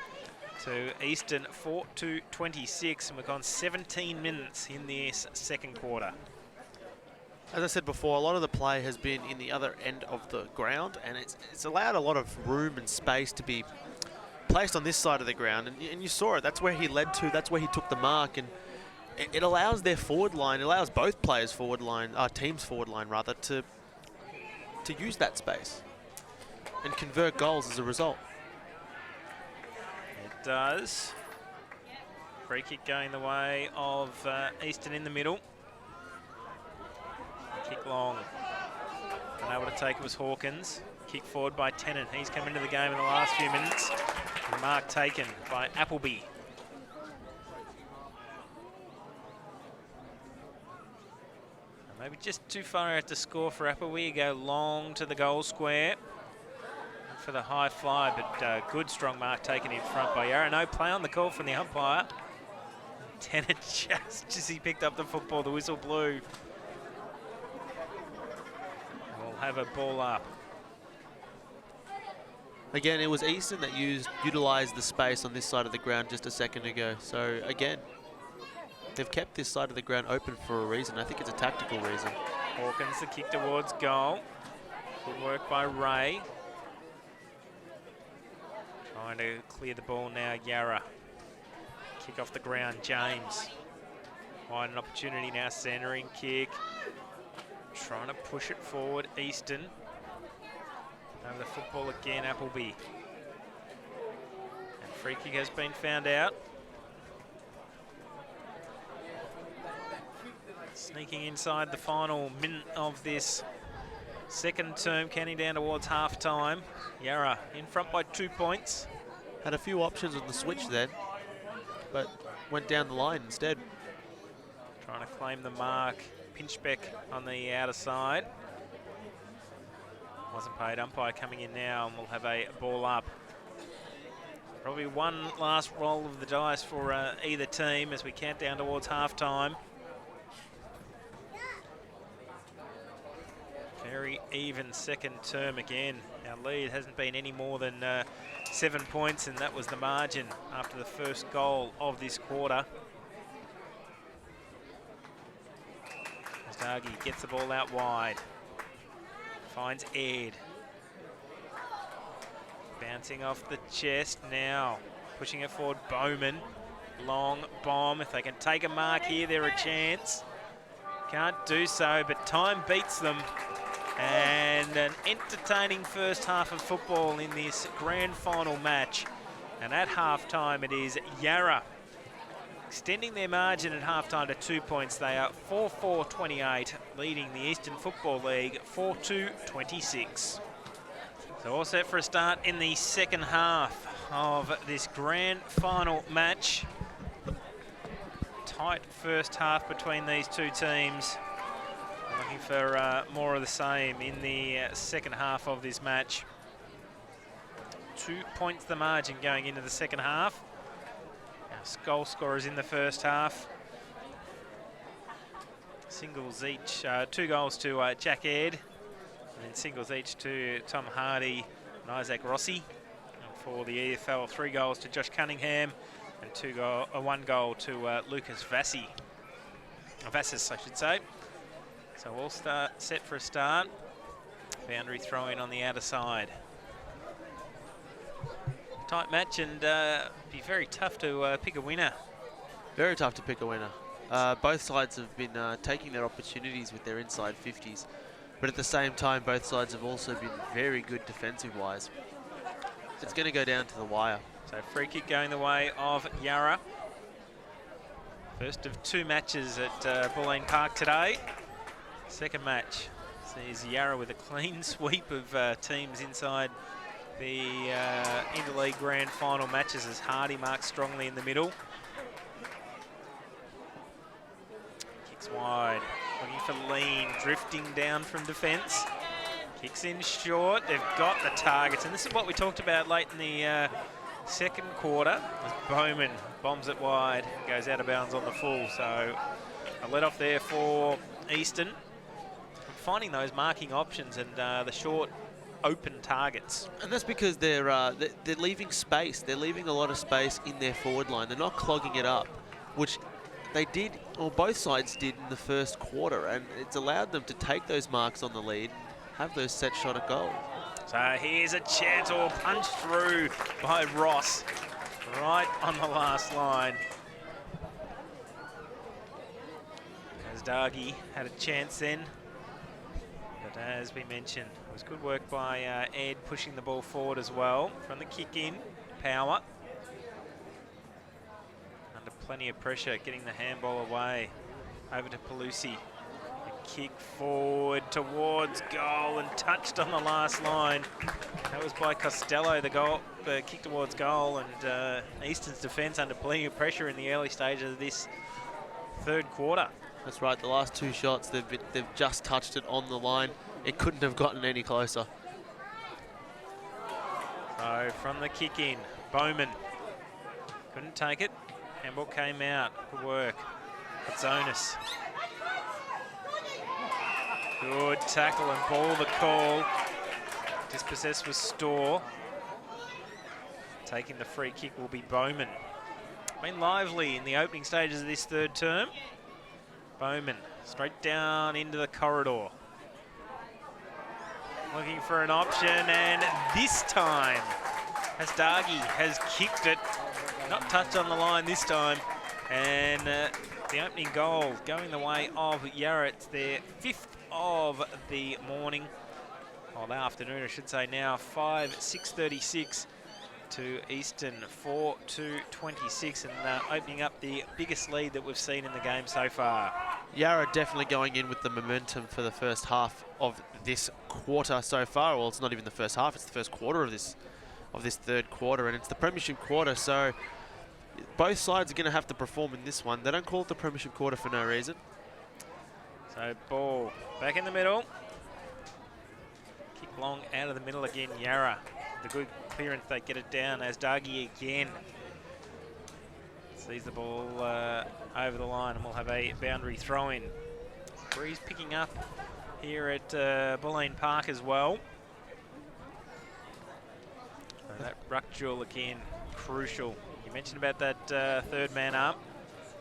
to Eastern 4-2-26. And we've gone 17 minutes in this 2nd quarter. As I said before, a lot of the play has been in the other end of the ground, and it's allowed a lot of room and space to be placed on this side of the ground, and you saw it. That's where he led to. That's where he took the mark, and it allows their forward line, it allows both players' forward line, teams' forward line rather, to to use that space and convert goals as a result. It does. Free kick going the way of Eastern in the middle. Kick long. Unable to take it was Hawkins. Kick forward by Tennant. He's come into the game in the last few minutes. And mark taken by Appleby. Maybe just too far out to score for Appleby. You go long to the goal square for the high fly, but good strong mark taken in front by Yarra. No play on the call from the umpire. Tennant just as he picked up the football, the whistle blew. We'll have a ball up. Again, it was Easton that utilised the space on this side of the ground just a second ago. So again, they've kept this side of the ground open for a reason. I think it's a tactical reason. Hawkins, the kick towards goal. Good work by Ray. Trying to clear the ball now, Yarra. Kick off the ground, James. Find an opportunity now, centering kick. Trying to push it forward, Easton. Over the football again, Appleby. And free kick has been found out. Sneaking inside the final minute of this second term, counting down towards half-time. Yarra in front by 2 points. Had a few options on the switch then, but went down the line instead. Trying to claim the mark. Pinchbeck on the outer side. Wasn't paid. Umpire coming in now, and we'll have a ball up. Probably one last roll of the dice for either team as we count down towards half-time. Very even second term again. Our lead hasn't been any more than 7 points, and that was the margin after the first goal of this quarter. Asdagi gets the ball out wide. Finds Ed. Bouncing off the chest now. Pushing it forward, Bowman. Long bomb. If they can take a mark here, they're a chance. Can't do so, but time beats them. And an entertaining first half of football in this grand final match. And at half-time, it is Yarra extending their margin at half-time to 2 points. They are 4-4-28, leading the Eastern Football League 4-2-26. So all set for a start in the second half of this grand final match. Tight first half between these two teams. Looking for more of the same in the second half of this match. 2 points the margin going into the second half. Goal scorers in the first half. Singles each, 2 goals to Jack Ed, and then singles each to Tom Hardy and Isaac Rossi. And for the EFL, 3 goals to Josh Cunningham and 1 goal to Lucas Vassis, I should say. So all set for a start. Boundary throw in on the outer side. Tight match, and be very tough to pick a winner. Very tough to pick a winner. Both sides have been taking their opportunities with their inside 50s, but at the same time, both sides have also been very good defensive-wise. It's going to go down to the wire. So free kick going the way of Yarra. First of 2 matches at Bulleen Park today. Second match sees Yarra with a clean sweep of teams inside the interleague grand final matches as Hardy marks strongly in the middle. Kicks wide, looking for Lean, drifting down from defence. Kicks in short, they've got the targets, and this is what we talked about late in the second quarter, as Bowman bombs it wide, goes out of bounds on the full, so a let off there for Eastern. Finding those marking options and the short open targets. And that's because they're leaving space. They're leaving a lot of space in their forward line. They're not clogging it up, which they did, or both sides did in the first quarter, and it's allowed them to take those marks on the lead, have those set shot at goal. So here's a chance, or punch through by Ross, right on the last line. Asdagi had a chance then, but as we mentioned, It was good work by Ed pushing the ball forward as well. From the kick in, Power. Under plenty of pressure, getting the handball away. Over to Pelusi. A kick forward towards goal and touched on the last line. That was by Costello, the kick towards goal, and Eastern's defence under plenty of pressure in the early stages of this third quarter. That's right, the last 2 shots, they've just touched it on the line. It couldn't have gotten any closer. So from the kick in, Bowman couldn't take it. Handball came out. Good work. Zonas. Good tackle and ball the call. Dispossessed was Storr. Taking the free kick will be Bowman. Been lively in the opening stages of this third term. Bowman straight down into the corridor. Looking for an option, and this time Asdagi has kicked it. Not touched on the line this time. And the opening goal going the way of Yarra. It's their 5th of the morning. Or the afternoon, I should say now. 6:36 to Eastern, 4-26, and opening up the biggest lead that we've seen in the game so far. Yarra definitely going in with the momentum for the first half of this quarter so far. Well, it's not even the first half, it's the first quarter of this third quarter, and it's the premiership quarter, so both sides are going to have to perform in this one. They don't call it the premiership quarter for no reason. So ball back in the middle. Kick long out of the middle again, Yarra. The good clearance, they get it down. Asdagi again sees the ball over the line, and we'll have a boundary throw-in. Breeze picking up here at Bulleen Park as well. So that ruck duel again, crucial. You mentioned about that third man up.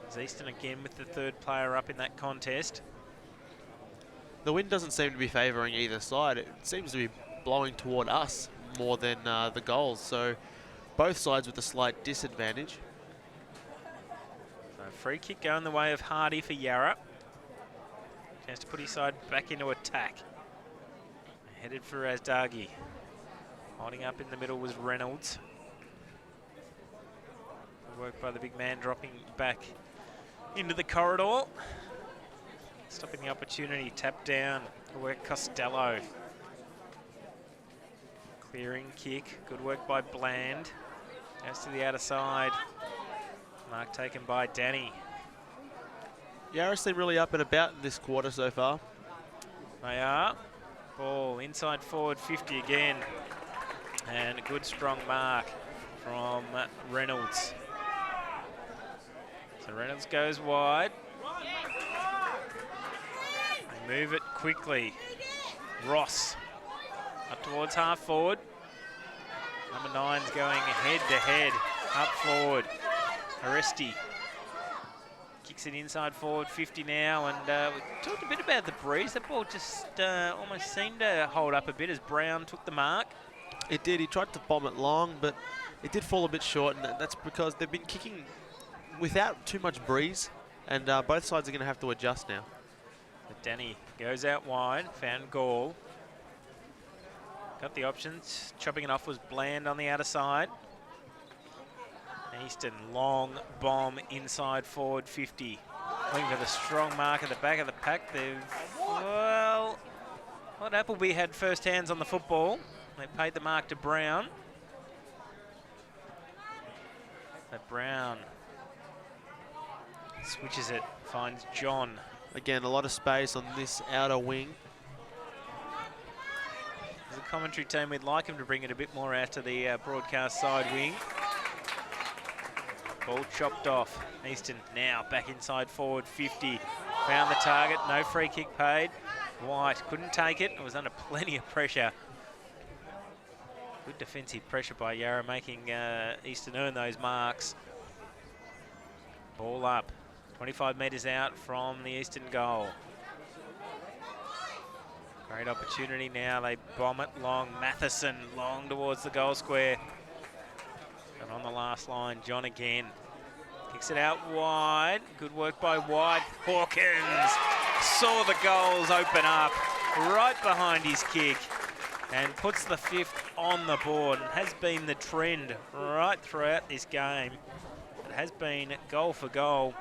It's Eastern again with the third player up in that contest. The wind doesn't seem to be favouring either side. It seems to be blowing toward us more than the goals, so both sides with a slight disadvantage. So free kick going the way of Hardy for Yarra. Chance to put his side back into attack. Headed for Asdagi. Holding up in the middle was Reynolds. Good work by the big man, dropping back into the corridor. Stopping the opportunity, tap down. Good work Costello. Clearing kick, good work by Bland. Goes to the outer side. Mark taken by Danny. Yarra seem really up and about this quarter so far. They are. Ball inside forward 50 again. And a good strong mark from Reynolds. So Reynolds goes wide. They move it quickly. Ross up towards half forward. Number 9's going head to head up forward. Aresti kicks it inside forward 50 now, and we talked a bit about the breeze. That ball just almost seemed to hold up a bit as Brown took the mark. It did. He tried to bomb it long, but it did fall a bit short, and that's because they've been kicking without too much breeze, and both sides are going to have to adjust now. But Danny goes out wide, found Gall. Got the options. Chopping it off was Bland on the outer side. Easton, long bomb inside forward 50. Looking for the strong mark at the back of the pack. Well, Appleby had first hands on the football. They paid the mark to Brown. But Brown switches it, finds John. Again, a lot of space on this outer wing. As a commentary team, we'd like him to bring it a bit more out to the broadcast side wing. Ball chopped off. Easton now back inside forward 50. Found the target, no free kick paid. White couldn't take it. It was under plenty of pressure. Good defensive pressure by Yarra, making Eastern earn those marks. Ball up. 25 metres out from the Eastern goal. Great opportunity now. They bomb it long. Matheson long towards the goal square. And on the last line, John again. Kicks it out wide. Good work by White. Hawkins saw the goals open up right behind his kick. and puts the 5th on the board. And has been the trend right throughout this game. It has been goal for goal.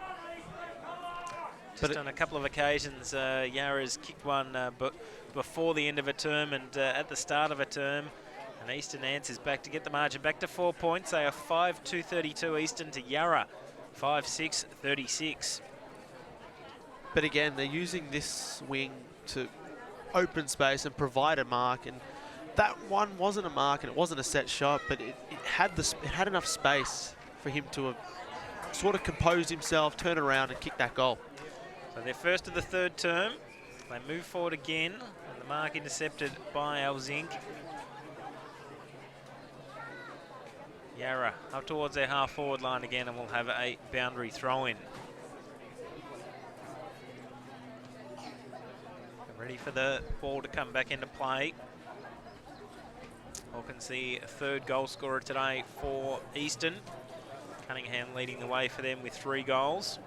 Just on a couple of occasions, Yarra's kicked one before the end of a term and at the start of a term. And Eastern answers back to get the margin back to 4 points. They are 5-2-32 Eastern to Yarra, 5-6-36. But again, they're using this wing to open space and provide a mark. And that one wasn't a mark and it wasn't a set shot, but it had enough space for him to have sort of composed himself, turn around and kick that goal. So they're first of the 3rd term. They move forward again, and the mark intercepted by Alzink. Yarra up towards their half-forward line again, and we'll have a boundary throw-in. Ready for the ball to come back into play. Hawkins, the 3rd goal scorer today for Eastern. Cunningham leading the way for them with 3 goals.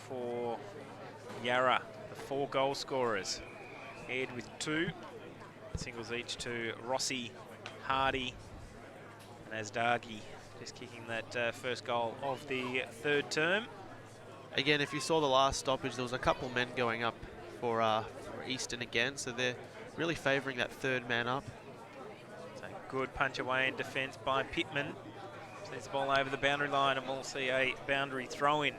For Yarra, the 4 goal scorers. Ed with 2, singles each to Rossi, Hardy and Asdagi, just kicking that first goal of the 3rd term. Again, if you saw the last stoppage, there was a couple men going up for Eastern again, so they're really favouring that 3rd man up. So good punch away in defence by Pittman. Sends the ball over the boundary line and we'll see a boundary throw-in.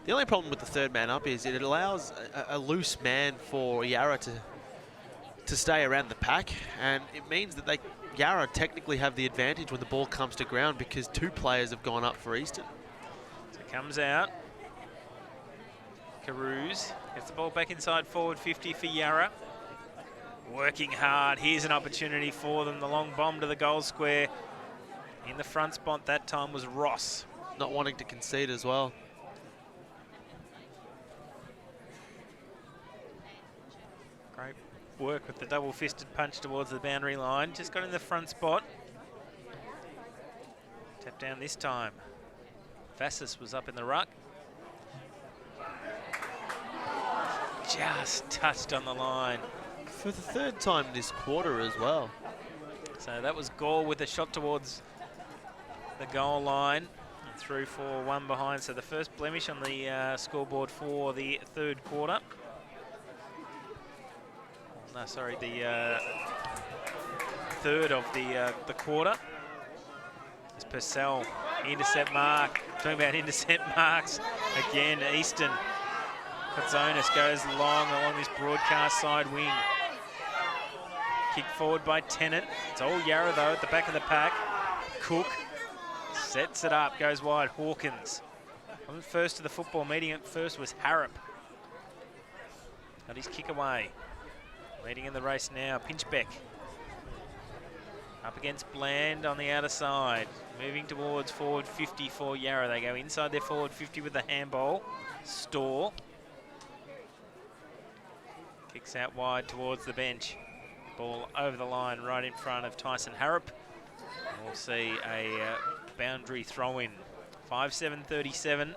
The only problem with the 3rd man up is it allows a loose man for Yarra to stay around the pack, and it means that Yarra technically have the advantage when the ball comes to ground because 2 players have gone up for Eastern. So it comes out. Carouse gets the ball back inside forward 50 for Yarra. Working hard. Here's an opportunity for them. The long bomb to the goal square. In the front spot that time was Ross. Not wanting to concede as well. Great work with the double-fisted punch towards the boundary line. Just got in the front spot. Tap down this time. Vassis was up in the ruck. Just touched on the line. For the 3rd time this quarter as well. So that was Gore with a shot towards the goal line. And through for 1 behind. So the first blemish on the scoreboard for the 3rd quarter. No, sorry, the 3rd of the quarter. It's Purcell, intercept mark. Talking about intercept marks again. Eastern. Katzonis goes along this broadcast side wing. Kicked forward by Tennant. It's all Yarra though at the back of the pack. Cook sets it up, goes wide. Hawkins. On first to the football meeting at first was Harrop. Got his kick away. Leading in the race now, Pinchbeck. Up against Bland on the outer side. Moving towards forward 50 for Yarra. They go inside their forward 50 with the handball. Storr. Kicks out wide towards the bench. Ball over the line right in front of Tyson Harrop. And we'll see a boundary throw-in. 5-7-37.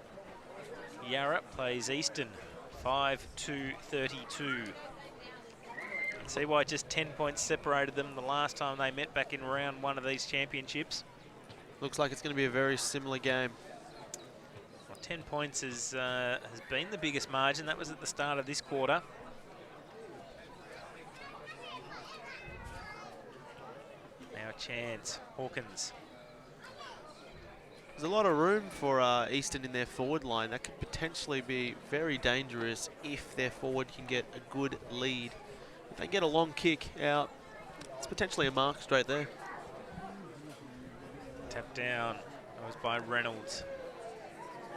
Yarra plays Eastern. 5-2-32. See why just 10 points separated them the last time they met back in round 1 of these championships. Looks like it's going to be a very similar game. Well, 10 points has been the biggest margin. That was at the start of this quarter. Now a chance. Hawkins. There's a lot of room for Eastern in their forward line. That could potentially be very dangerous if their forward can get a good lead. If they get a long kick out, it's potentially a mark straight there. Tap down. That was by Reynolds.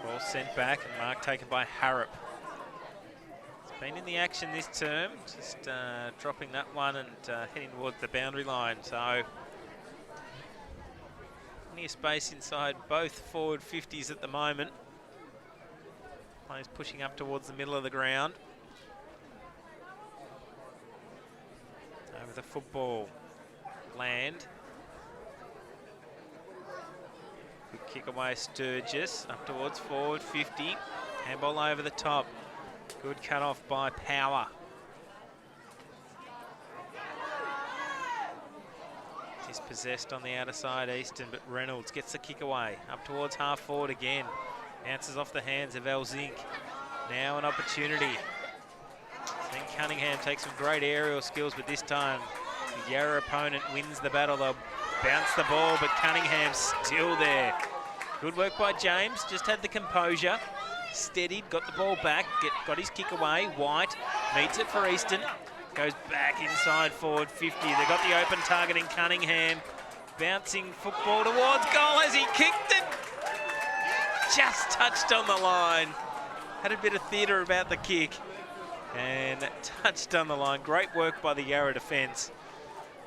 Ball sent back and mark taken by Harrop. It's been in the action this term, just dropping that one and heading towards the boundary line. So plenty of space inside both forward 50s at the moment. Players pushing up towards the middle of the ground. Over the football. Land. Good kick away, Sturgis. Up towards forward 50. Handball over the top. Good cut off by Power. is possessed on the outer side, Easton, but Reynolds gets the kick away. Up towards half forward again. Bounces off the hands of El Zinc. Now an opportunity. Then Cunningham takes some great aerial skills, but this time the Yarra opponent wins the battle. They'll bounce the ball, but Cunningham's still there. Good work by James, just had the composure. Steadied, got the ball back, got his kick away. White meets it for Easton. Goes back inside forward 50. They've got the open target in Cunningham. Bouncing football towards goal as he kicked it. Just touched on the line. Had a bit of theatre about the kick. And touched on the line. Great work by the Yarra defence.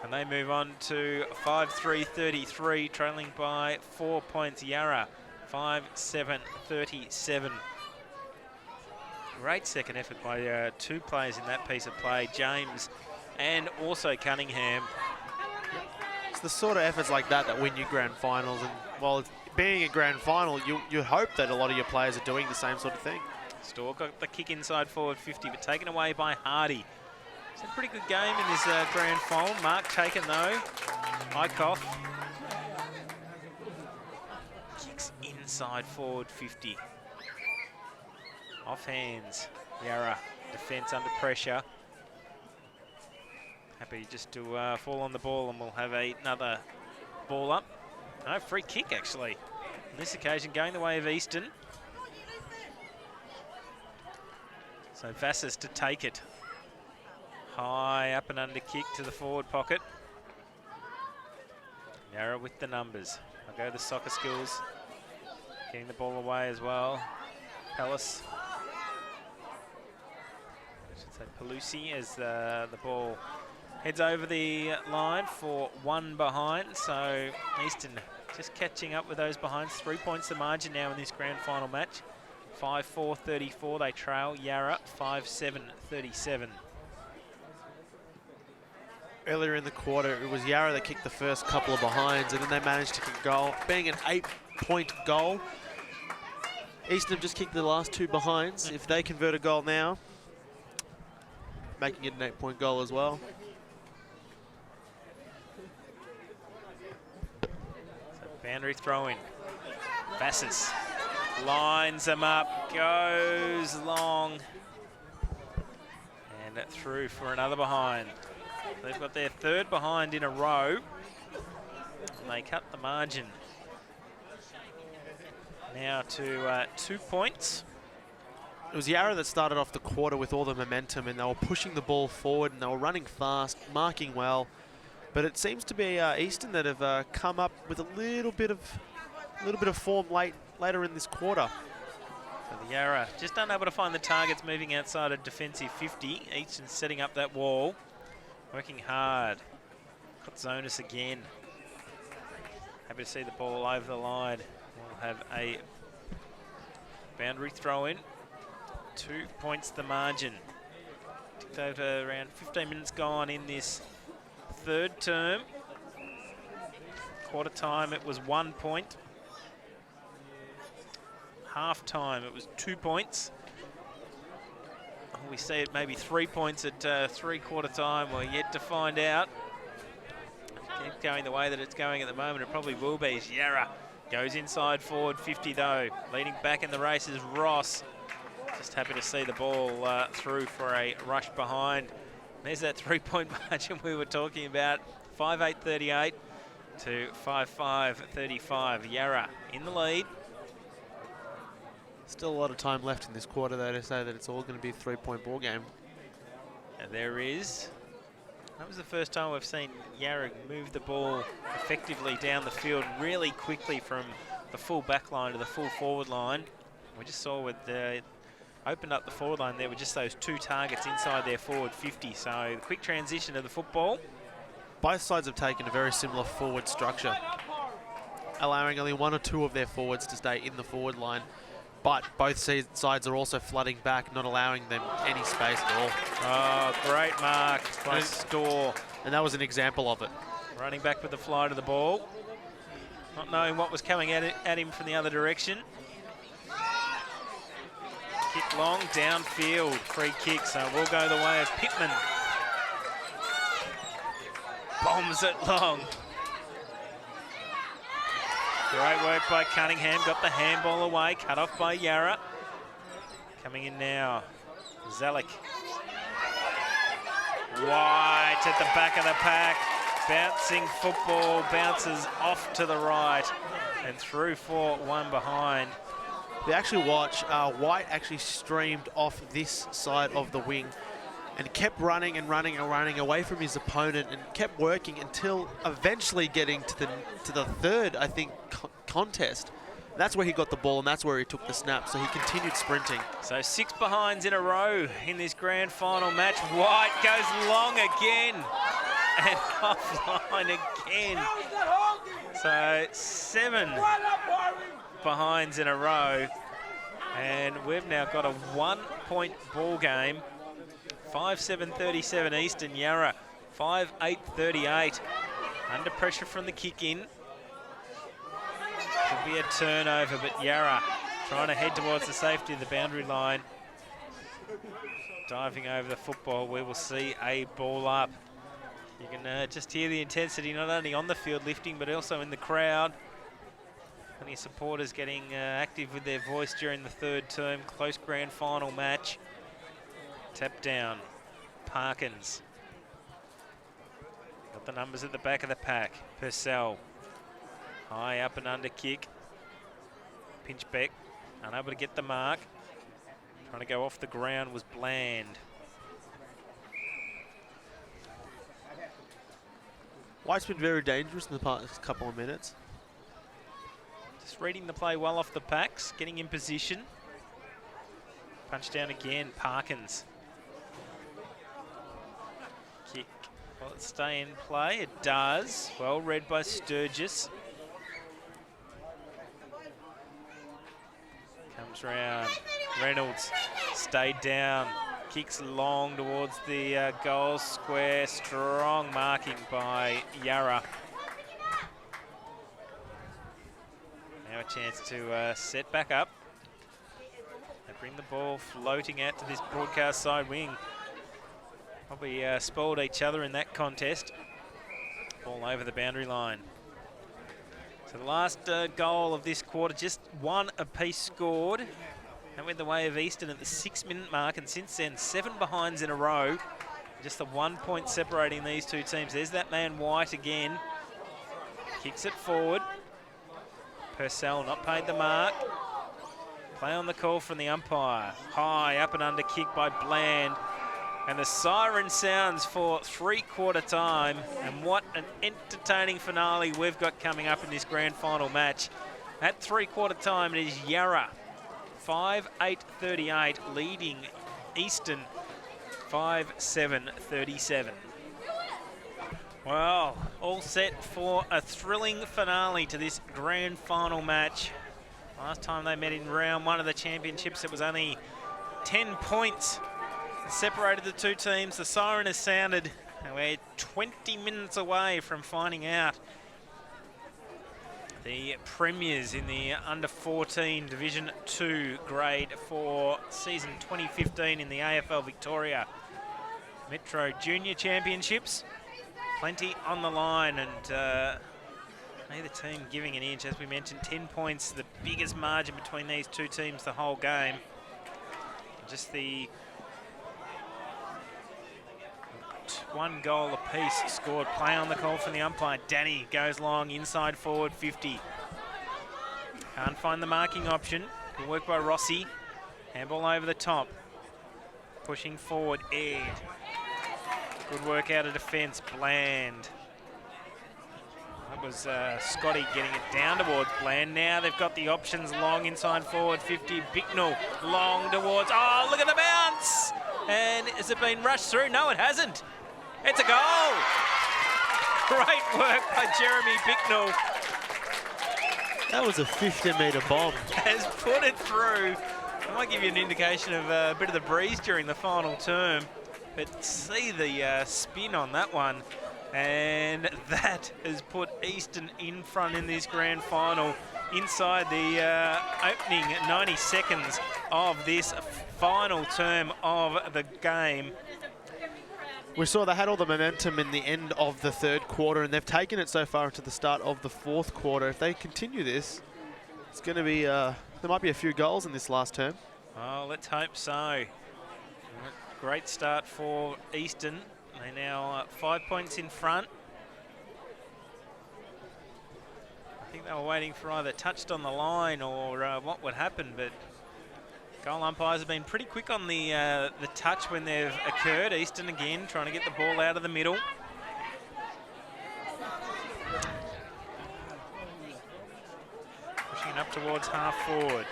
And they move on to 5-3-33, trailing by 4 points. Yarra 5-7-37. Great second effort by two players in that piece of play, James and also Cunningham. It's the sort of efforts like that that win you grand finals, and while it's being a grand final, you hope that a lot of your players are doing the same sort of thing. Storr got the kick inside forward 50, but taken away by Hardy. It's a pretty good game in this grand final. Mark taken though. Eichhoff kicks inside forward 50. Off hands, Yarra defence under pressure. Happy just to fall on the ball, and we'll have another ball up. No, free kick actually. On this occasion going the way of Easton. So Vassis to take it. High up and under kick to the forward pocket. Yarra with the numbers. I'll go the soccer skills. Getting the ball away as well. Palace. I should say Pelusi as the ball heads over the line for one behind. So Easton just catching up with those behinds. 3 points the margin now in this grand final match. 5-4-34, they trail Yarra 5-7-37. Earlier in the quarter, it was Yarra that kicked the first couple of behinds, and then they managed to kick a goal, being an 8-point goal. Easton have just kicked the last two behinds. If they convert a goal now, making it an 8-point goal as well. So boundary throw in. Vassis lines them up, goes long, and through for another behind. They've got their third behind in a row, and they cut the margin now to 2 points. It was Yarra that started off the quarter with all the momentum, and they were pushing the ball forward, and they were running fast, marking well. But it seems to be Easton that have come up with a little bit of form later in this quarter. So the Yarra just unable to find the targets, moving outside a defensive 50. Easton setting up that wall, working hard. Kotzonis again. Happy to see the ball over the line. We'll have a boundary throw in. 2 points the margin. Ticked over around 15 minutes gone in this third term. Quarter time it was 1 point. Half time it was 2 points. We see it maybe 3 points at three-quarter time. We're yet to find out. Keep going the way that it's going at the moment. It probably will be. Yarra goes inside forward 50 though. Leading back in the race is Ross. Just happy to see the ball through for a rush behind. There's that 3-point margin we were talking about. 5-8-38 to 5-5-35. Yarra in the lead. Still a lot of time left in this quarter, though, to say that it's all going to be a 3-point ball game. And there is. That was the first time we've seen Yarra move the ball effectively down the field really quickly from the full back line to the full forward line. We just saw with the opened up the forward line there with just those two targets inside their forward 50. So the quick transition to the football. Both sides have taken a very similar forward structure, allowing only one or two of their forwards to stay in the forward line. But both sides are also flooding back, not allowing them any space at all. Oh, great mark by Storr. And that was an example of it. Running back with the fly to the ball. Not knowing what was coming at him from the other direction. Kick long, downfield, free kick, so we'll go the way of Pittman. Bombs it long. Great work by Cunningham. Got the handball away. Cut off by Yarra. Coming in now. Zelic. White at the back of the pack. Bouncing football. Bounces off to the right. And through for one behind. We actually watch, White actually streamed off this side of the wing and kept running and running and running away from his opponent and kept working until eventually getting to the third, I think, contest. That's where he got the ball and that's where he took the snap, so he continued sprinting. So 6 behinds in a row in this grand final match. White goes long again and offline again. So 7 behinds in a row, and we've now got a 1-point ball game. 5-7-37 Eastern. Yarra 5-8-38. Under pressure from the kick in. Could be a turnover, but Yarra trying to head towards the safety of the boundary line. Diving over the football, we will see a ball up. You can just hear the intensity, not only on the field lifting, but also in the crowd. Plenty of supporters getting active with their voice during the third term. Close grand final match. Tap down. Parkins. Got the numbers at the back of the pack. Purcell. High up and under kick. Pinchbeck. Unable to get the mark. Trying to go off the ground was Bland. White's been very dangerous in the past couple of minutes. Just reading the play well off the packs, getting in position. Punch down again, Parkins. Kick, will it stay in play? It does. Well read by Sturgis. Comes round, Reynolds stayed down. Kicks long towards the goal square. Strong marking by Yarra. Now a chance to set back up. They bring the ball floating out to this broadcast side wing. Probably spoiled each other in that contest. Ball over the boundary line. So the last goal of this quarter, just one apiece scored. That went the way of Eastern at the 6-minute mark, and since then 7 behinds in a row. Just the 1 point separating these two teams. There's that man White again. Kicks it forward. Purcell not paid the mark. Play on the call from the umpire. High up and under kick by Bland. And the siren sounds for three-quarter time. And what an entertaining finale we've got coming up in this grand final match. At three-quarter time, it is Yarra 5-8-38, leading Eastern 5-7-37. Well, all set for a thrilling finale to this grand final match. Last time they met in round 1 of the championships, it was only 10 points that separated the two teams. The siren has sounded, and we're 20 minutes away from finding out the premiers in the under-14 Division 2 grade for season 2015 in the AFL Victoria Metro Junior Championships. Plenty on the line, and neither team giving an inch. As we mentioned, 10 points, the biggest margin between these two teams the whole game. Just the 1 goal apiece scored. Play on the call from the umpire. Danny goes long, inside forward 50. Can't find the marking option. Good work by Rossi. Handball over the top. Pushing forward, Ed. Good work out of defence, Bland. That was Scotty getting it down towards Bland. Now they've got the options long inside forward 50. Bicknell long towards, oh, look at the bounce! And has it been rushed through? No, it hasn't. It's a goal. Great work by Jeremy Bicknell. That was a 50-metre bomb. Has put it through. I might give you an indication of a bit of the breeze during the final term, but see the spin on that one. And that has put Eastern in front in this grand final inside the opening 90 seconds of this final term of the game. we saw they had all the momentum in the end of the third quarter, and they've taken it so far into the start of the fourth quarter. If they continue this, it's going to be, there might be a few goals in this last term. Oh, let's hope so. Great start for Eastern. They're now 5 points in front. I think they were waiting for either touched on the line or what would happen, but goal umpires have been pretty quick on the touch when they've occurred. Eastern again trying to get the ball out of the middle. Pushing it up towards half forward.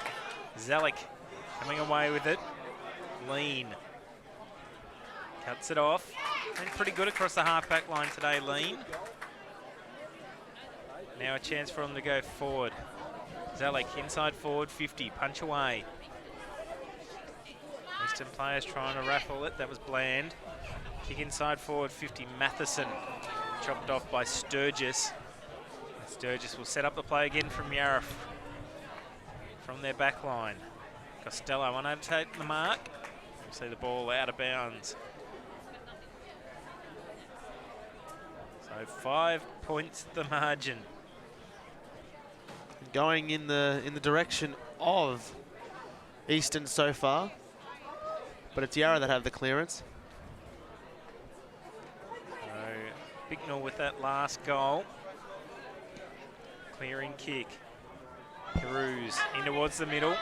Zelic coming away with it. Lean. Cuts it off. Been pretty good across the half-back line today, Lean. Now a chance for him to go forward. Zelic inside forward 50, punch away. Eastern players trying to raffle it, that was Bland. Kick inside forward 50, Matheson. Chopped off by Sturgis. Sturgis will set up the play again from Yarra from their back line. Costello unable to take the mark. We'll see the ball out of bounds. So 5 points the margin. Going in the direction of Eastern so far, but it's Yarra that have the clearance. So Bicknell with that last goal. Clearing kick. Carews in towards the middle.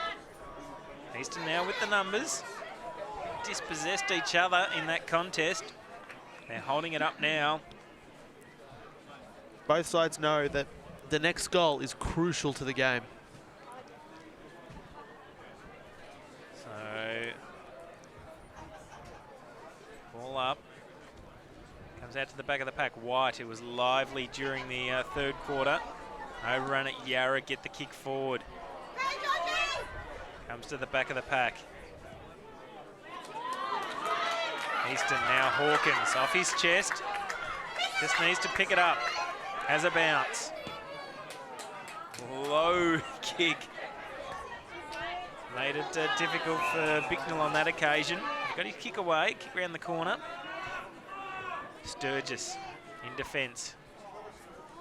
Eastern now with the numbers. Dispossessed each other in that contest. They're holding it up now. Both sides know that the next goal is crucial to the game. So, ball up. Comes out to the back of the pack. White, who was lively during the third quarter. Overrun at Yarra, get the kick forward. Comes to the back of the pack. Easton now Hawkins off his chest. Just needs to pick it up. Has a bounce. Low kick. Made it difficult for Bicknell on that occasion. Got his kick away, kick around the corner. Sturgis in defence.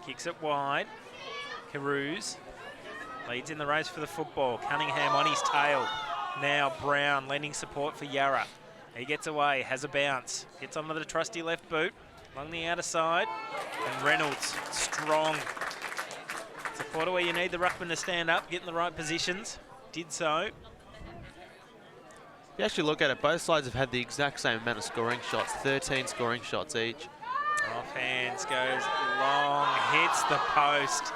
Kicks it wide. Carews leads in the race for the football. Cunningham on his tail. Now Brown lending support for Yarra. He gets away, has a bounce. Gets onto the trusty left boot. Along the outer side. And Reynolds, strong. It's a quarter where you need the ruckman to stand up, get in the right positions. Did so. If you actually look at it, both sides have had the exact same amount of scoring shots, 13 scoring shots each. Off hands, goes long, hits the post.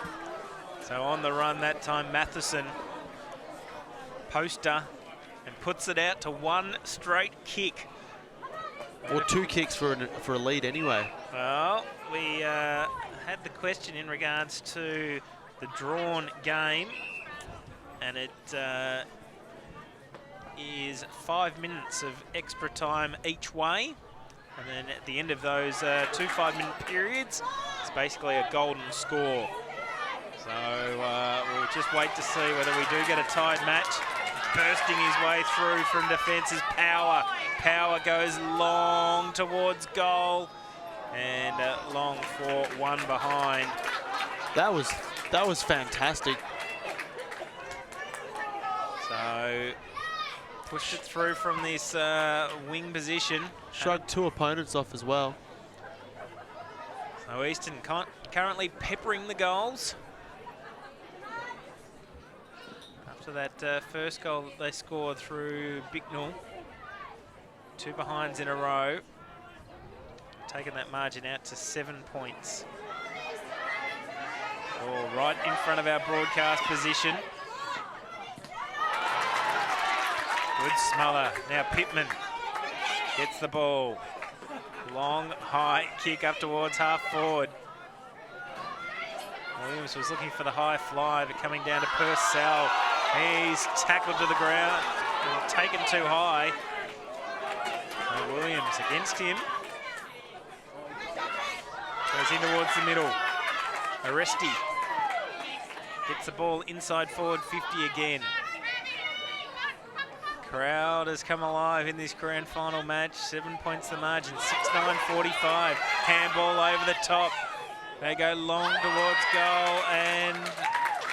So on the run that time, Matheson, poster, and puts it out to one straight kick. Or 2 kicks for a lead anyway. Well, we had the question in regards to the drawn game, and it is 5 minutes of extra time each way. And then at the end of those 2 5-minute periods, it's basically a golden score. So we'll just wait to see whether we do get a tied match. Bursting his way through from defence is Power. Power goes long towards goal and long for one behind. That was fantastic. So pushed it through from this wing position. Shrugged 2 opponents off as well. So Easton currently peppering the goals. After that first goal that they scored through Bicknell, 2 behinds in a row, taking that margin out to 7 points. All right in front of our broadcast position. Good smother. Now Pittman gets the ball. Long, high kick up towards half forward. Williams was looking for the high fly, but coming down to Purcell. He's tackled to the ground, taken too high. So Williams against him. Goes in towards the middle. Aresti gets the ball inside forward 50 again. Crowd has come alive in this grand final match. 7 points the margin, 6-9-45. Handball over the top. They go long towards goal, and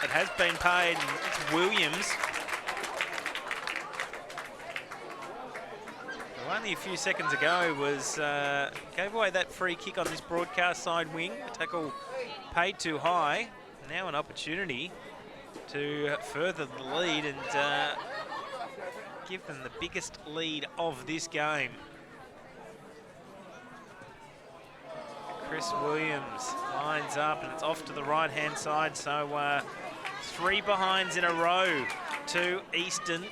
it has been paid. It's Williams. Well, only a few seconds ago was gave away that free kick on this broadcast side wing. The tackle paid too high. Now an opportunity to further the lead and give them the biggest lead of this game. Chris Williams lines up and it's off to the right-hand side. So 3 behinds in a row to Eastern.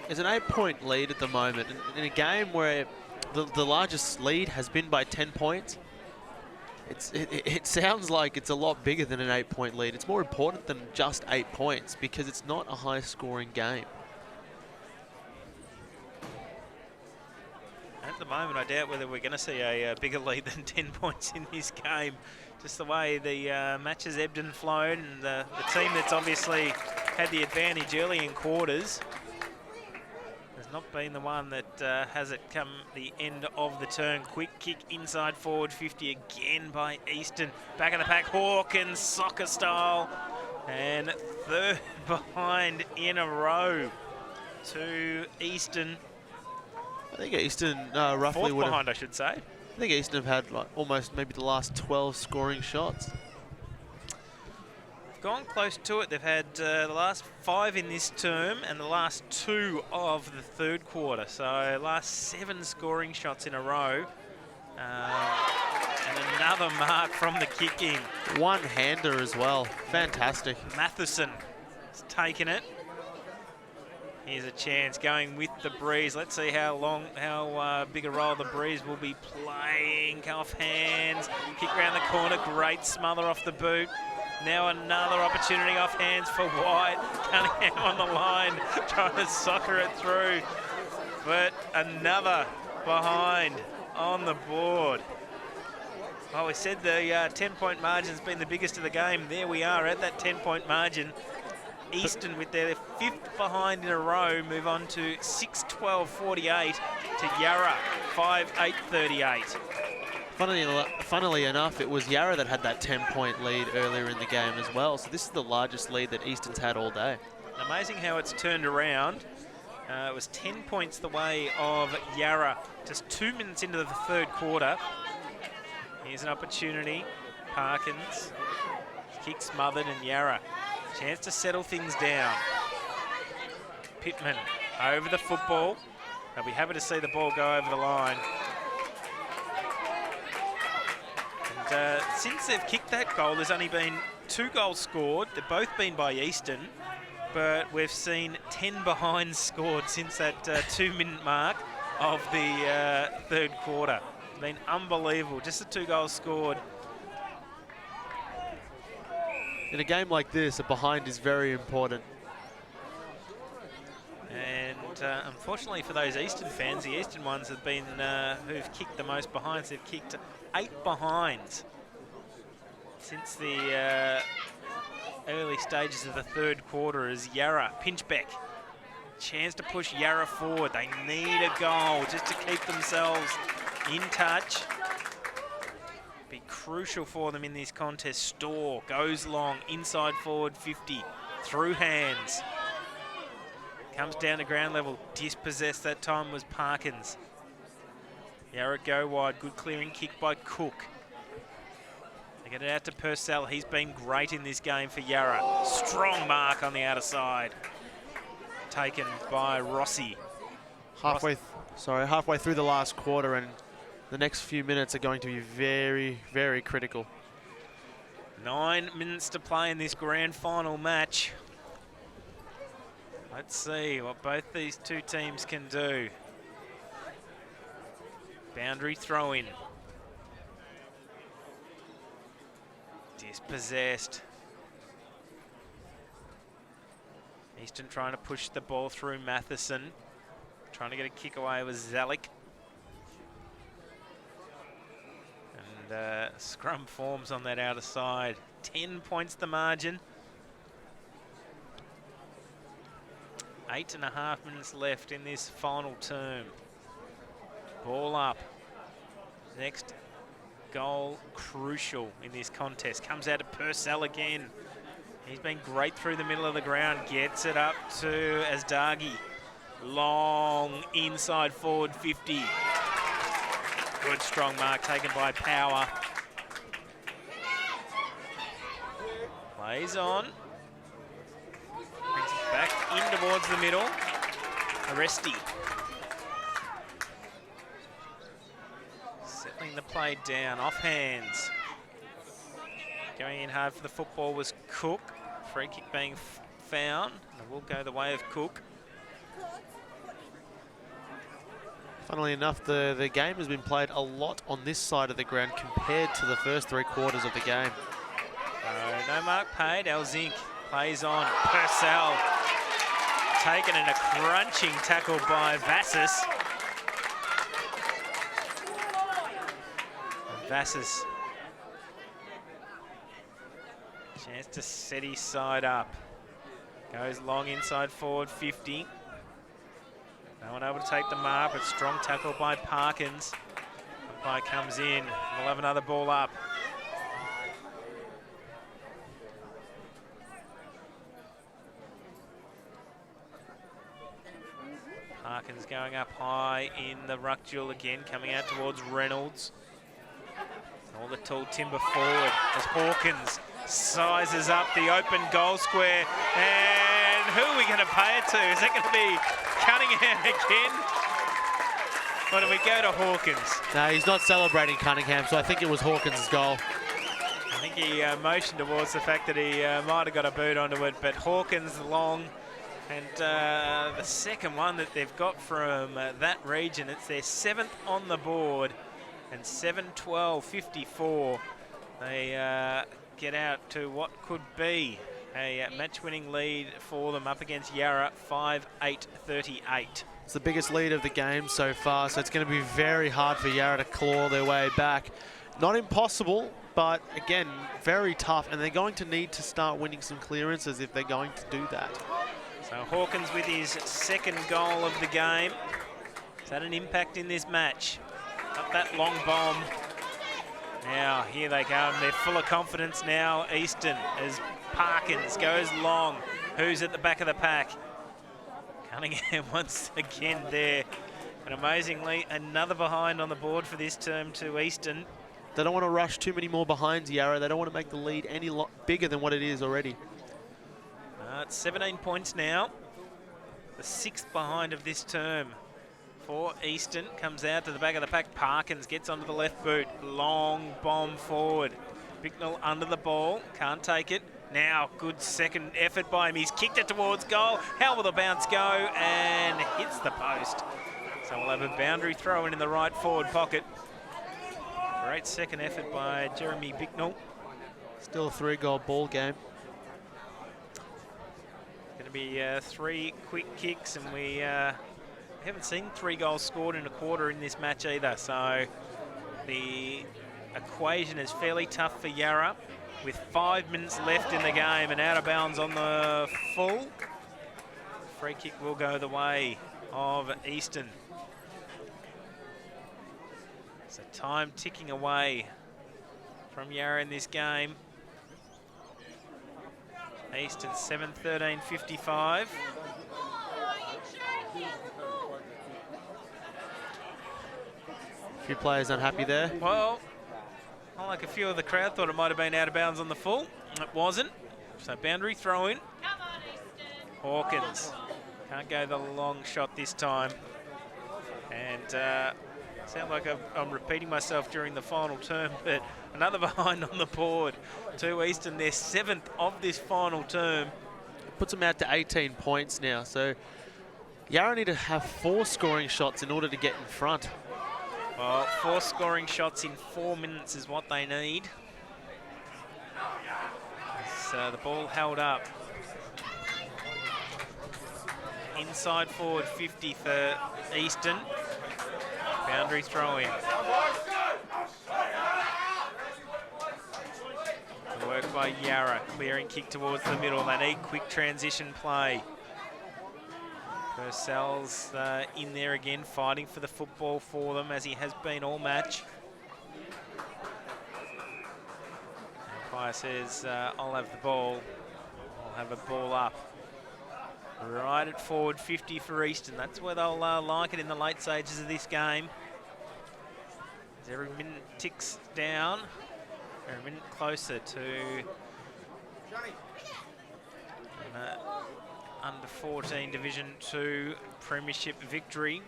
It's an 8-point lead at the moment. In a game where the largest lead has been by 10 points, it sounds like it's a lot bigger than an 8-point lead. It's more important than just 8 points because it's not a high-scoring game. At the moment, I doubt whether we're going to see a bigger lead than 10 points in this game. Just the way the match has ebbed and flowed, and the team that's obviously had the advantage early in quarters has not been the one that has it come the end of the turn. Quick kick inside forward 50 again by Eastern. Back of the pack, Hawkins, soccer style. And 3rd behind in a row to Eastern. I think Eastern roughly 4th behind, I should say. I think Eastern have had like almost maybe the last 12 scoring shots. Gone close to it. They've had the last 5 in this term and the last 2 of the 3rd quarter. So last 7 scoring shots in a row. And another mark from the kicking. One-hander as well. Fantastic. Matheson has taken it. Here's a chance going with the breeze. Let's see how big a role the breeze will be playing. Off hands, kick around the corner, great smother off the boot. Now another opportunity off hands for White. Cunningham on the line, trying to soccer it through. But another behind on the board. Well, we said the 10-point margin's been the biggest of the game. There we are at that 10-point margin. Eastern, with their 5th behind in a row, move on to 6-12-48 to Yarra 5-8-38. Funnily enough, it was Yarra that had that 10-point lead earlier in the game as well. So this is the largest lead that Eastern's had all day. Amazing how it's turned around. It was 10 points the way of Yarra. Just 2 minutes into the 3rd quarter. Here's an opportunity. Parkins. Kick smothered and Yarra. Chance to settle things down. Pittman over the football. They'll be happy to see the ball go over the line. And since they've kicked that goal, there's only been 2 goals scored. They've both been by Eastern, but we've seen 10 behinds scored since that 2-minute mark of the 3rd quarter. It's been unbelievable. Just the 2 goals scored. In a game like this, a behind is very important. And unfortunately for those Eastern fans, the Eastern ones have been who've kicked the most behinds. They've kicked 8 behinds since the early stages of the 3rd quarter as Yarra, Pinchbeck, chance to push Yarra forward. They need a goal just to keep themselves in touch. Be crucial for them in this contest. Storr goes long, inside forward 50, through hands. Comes down to ground level, dispossessed that time was Parkins. Yarra go wide, good clearing kick by Cook. They get it out to Purcell, he's been great in this game for Yarra. Strong mark on the outer side. Taken by Rossi. Halfway through the last quarter, and the next few minutes are going to be very, very critical. 9 minutes to play in this grand final match. Let's see what both these 2 teams can do. Boundary throw in. Dispossessed. Eastern trying to push the ball through Matheson. Trying to get a kick away with Zalik. And scrum forms on that outer side. 10 points the margin. 8.5 minutes left in this final term. Ball up. Next goal crucial in this contest. Comes out to Purcell again. He's been great through the middle of the ground. Gets it up to Asdagi. Long inside forward 50. Good strong mark taken by Power. Plays on. Brings it back in towards the middle. Rossi. Settling the play down, off hands. Going in hard for the football was Cook. Free kick being found. It will go the way of Cook. Funnily enough, the game has been played a lot on this side of the ground compared to the first 3 quarters of the game. No mark paid. Elzink plays on. Purcell taken in a crunching tackle by Vassis. Vassis. Chance to set his side up. Goes long inside forward 50. No one able to take the mark, but strong tackle by Parkins. Umpire comes in. We'll have another ball up. Parkins going up high in the ruck duel again, coming out towards Reynolds. All the tall timber forward as Hawkins sizes up the open goal square. And who are we going to pay it to? Is that going to be Cunningham again? Or do we go to Hawkins? No, he's not celebrating Cunningham, so I think it was Hawkins' goal. I think he motioned towards the fact that he might have got a boot onto it, but Hawkins long. And the second one that they've got from that region, it's their 7th on the board. And 7-12-54, they get out to what could be a match-winning lead for them up against Yarra, 5-8-38. It's the biggest lead of the game so far, so it's going to be very hard for Yarra to claw their way back. Not impossible, but again, very tough, and they're going to need to start winning some clearances if they're going to do that. So Hawkins with his 2nd goal of the game. Has had an impact in this match. Up that long bomb. Now, here they come. They're full of confidence now. Easton as Parkins goes long. Who's at the back of the pack? Cunningham once again there. And amazingly, another behind on the board for this term to Easton. They don't want to rush too many more behind Yarra. They don't want to make the lead any lot bigger than what it is already. It's 17 points now. The 6th behind of this term. For Easton, comes out to the back of the pack. Parkins gets onto the left boot. Long bomb forward. Bicknell under the ball. Can't take it. Now, good second effort by him. He's kicked it towards goal. How will the bounce go? And hits the post. So we'll have a boundary throw in the right forward pocket. Great second effort by Jeremy Bicknell. Still a 3-goal ball game. Going to be 3 quick kicks, and we haven't seen 3 goals scored in a quarter in this match either, so the equation is fairly tough for Yarra with 5 minutes left in the game and out of bounds on the full. Free kick will go the way of Easton. So time ticking away from Yarra in this game. Easton 7-13-55. A few players unhappy there. Well, like a few of the crowd thought it might have been out of bounds on the full. It wasn't. So boundary throw in. Hawkins can't go the long shot this time. And sound like I'm repeating myself during the final term, but another behind on the board to Easton, their 7th of this final term. Puts them out to 18 points now. So Yarra need to have 4 scoring shots in order to get in front. Well, 4 scoring shots in 4 minutes is what they need. So the ball held up. Inside forward 50 for Easton. Boundary throw in. Good work by Yarra. Clearing kick towards the middle. They need quick transition play. Purcell's in there again, fighting for the football for them, as he has been all match. Umpire says, I'll have the ball. I'll have a ball up. Right at forward 50 for Eastern. That's where they'll like it in the late stages of this game. As every minute ticks down, they're a minute closer to under 14 Division 2 Premiership victory.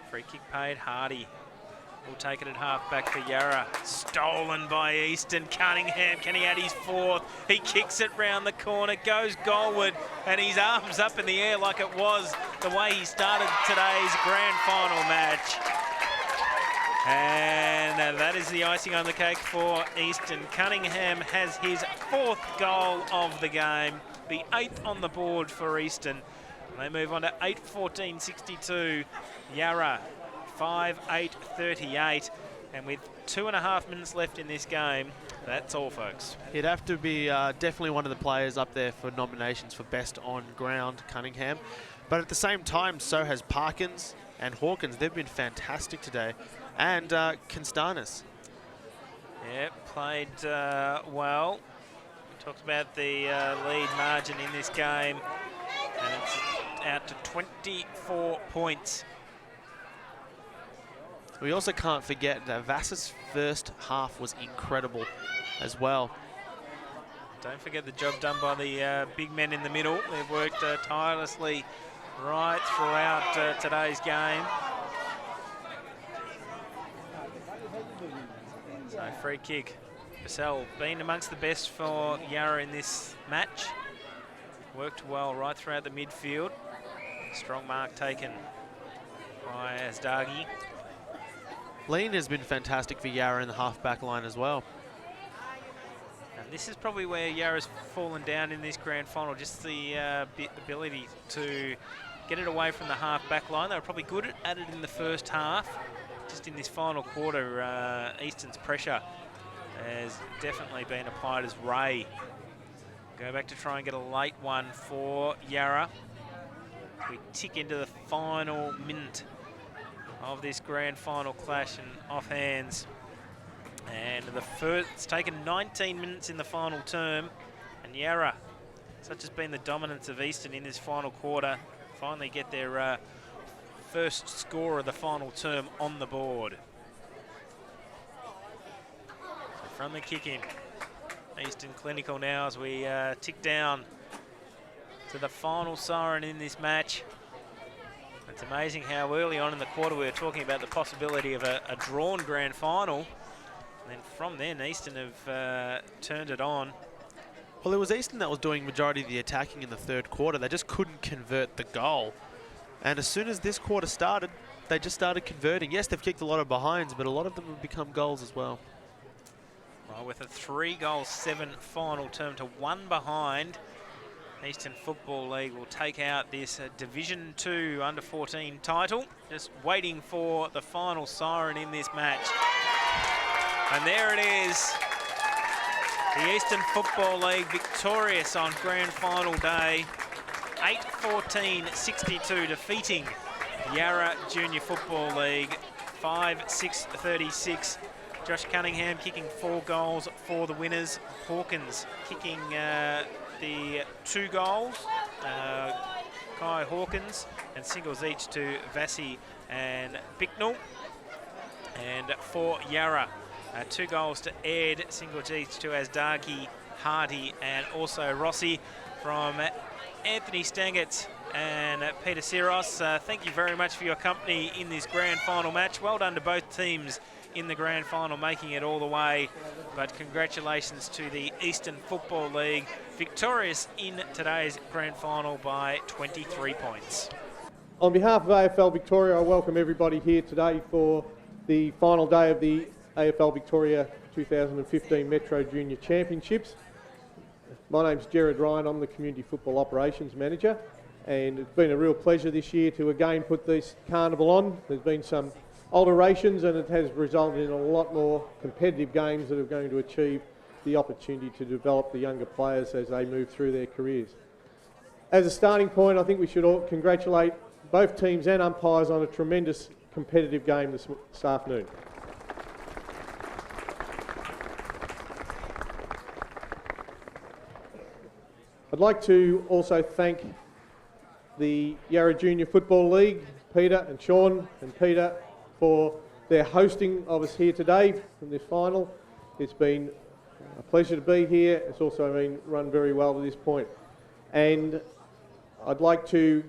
Free kick paid. Hardy will take it at half back for Yarra. Stolen by Eastern. Cunningham, can he add his fourth? He kicks it round the corner, goes goalward, and his arms up in the air like it was the way he started today's grand final match. And that is the icing on the cake for Eastern. Cunningham has his fourth goal of the game, the 8th on the board for Eastern. They move on to 8-14-62. Yarra 5-8-38. And with 2.5 minutes left in this game, that's all, folks. He'd have to be definitely one of the players up there for nominations for best on ground, Cunningham. But at the same time, so has Parkins and Hawkins. They've been fantastic today. And Constantis. Yeah, played well. We talked about the lead margin in this game, and it's out to 24 points. We also can't forget that Vass's first half was incredible as well. Don't forget the job done by the big men in the middle. They've worked tirelessly right throughout today's game. So free kick. Purcell been amongst the best for Yarra in this match. Worked well right throughout the midfield. Strong mark taken by Asdagi. Lean has been fantastic for Yarra in the half-back line as well. And this is probably where Yarra's fallen down in this grand final, just the ability to get it away from the half-back line. They were probably good at it in the first half. Just in this final quarter, Eastern's pressure has definitely been applied as Ray. Go back to try and get a late one for Yarra. We tick into the final minute of this grand final clash and off hands. And it's taken 19 minutes in the final term, and Yarra, such has been the dominance of Eastern in this final quarter, finally get their first score of the final term on the board. So from the kick in, Eastern clinical now as we tick down to the final siren in this match. It's amazing how early on in the quarter we were talking about the possibility of a drawn grand final. And then from then, Eastern have turned it on. Well, it was Eastern that was doing majority of the attacking in the third quarter. They just couldn't convert the goal. And as soon as this quarter started, they just started converting. Yes, they've kicked a lot of behinds, but a lot of them have become goals as well. Well, with a 3-7 final term to 1 behind, Eastern Football League will take out this Division 2 under-14 title. Just waiting for the final siren in this match. And there it is. The Eastern Football League victorious on grand final day. 8-14-62, defeating Yarra Junior Football League 5-6-36. Josh Cunningham kicking 4 goals for the winners. Hawkins kicking the 2 goals. Kai Hawkins, and singles each to Vassi and Bicknell. And for Yarra, 2 goals to Ed, singles each to Asdagi, Hardy, and also Rossi from Anthony Stangert and Peter Siros. Thank you very much for your company in this grand final match. Well done to both teams in the grand final, making it all the way. But congratulations to the Eastern Football League, victorious in today's grand final by 23 points. On behalf of AFL Victoria, I welcome everybody here today for the final day of the AFL Victoria 2015 Metro Junior Championships. My name's Gerard Ryan, I'm the Community Football Operations Manager, and it's been a real pleasure this year to again put this carnival on. There's been some alterations and it has resulted in a lot more competitive games that are going to achieve the opportunity to develop the younger players as they move through their careers. As a starting point, I think we should all congratulate both teams and umpires on a tremendous competitive game this afternoon. I'd like to also thank the Yarra Junior Football League, Peter and Sean and Peter, for their hosting of us here today in this final. It's been a pleasure to be here. It's also been run very well to this point. And I'd like to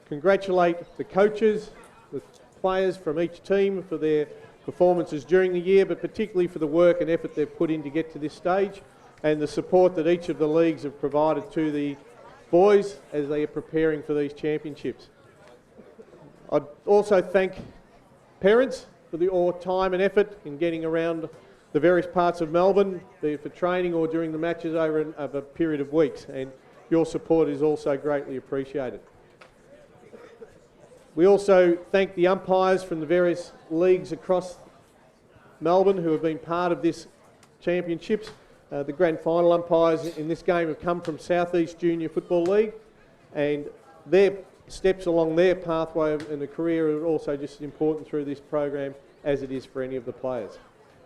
congratulate the coaches, the players from each team for their performances during the year, but particularly for the work and effort they've put in to get to this stage, and the support that each of the leagues have provided to the boys as they are preparing for these championships. I'd also thank parents for all time and effort in getting around the various parts of Melbourne, be it for training or during the matches over a period of weeks, and your support is also greatly appreciated. We also thank the umpires from the various leagues across Melbourne who have been part of this championships. The grand final umpires in this game have come from South East Junior Football League, and their steps along their pathway in a career are also just as important through this program as it is for any of the players.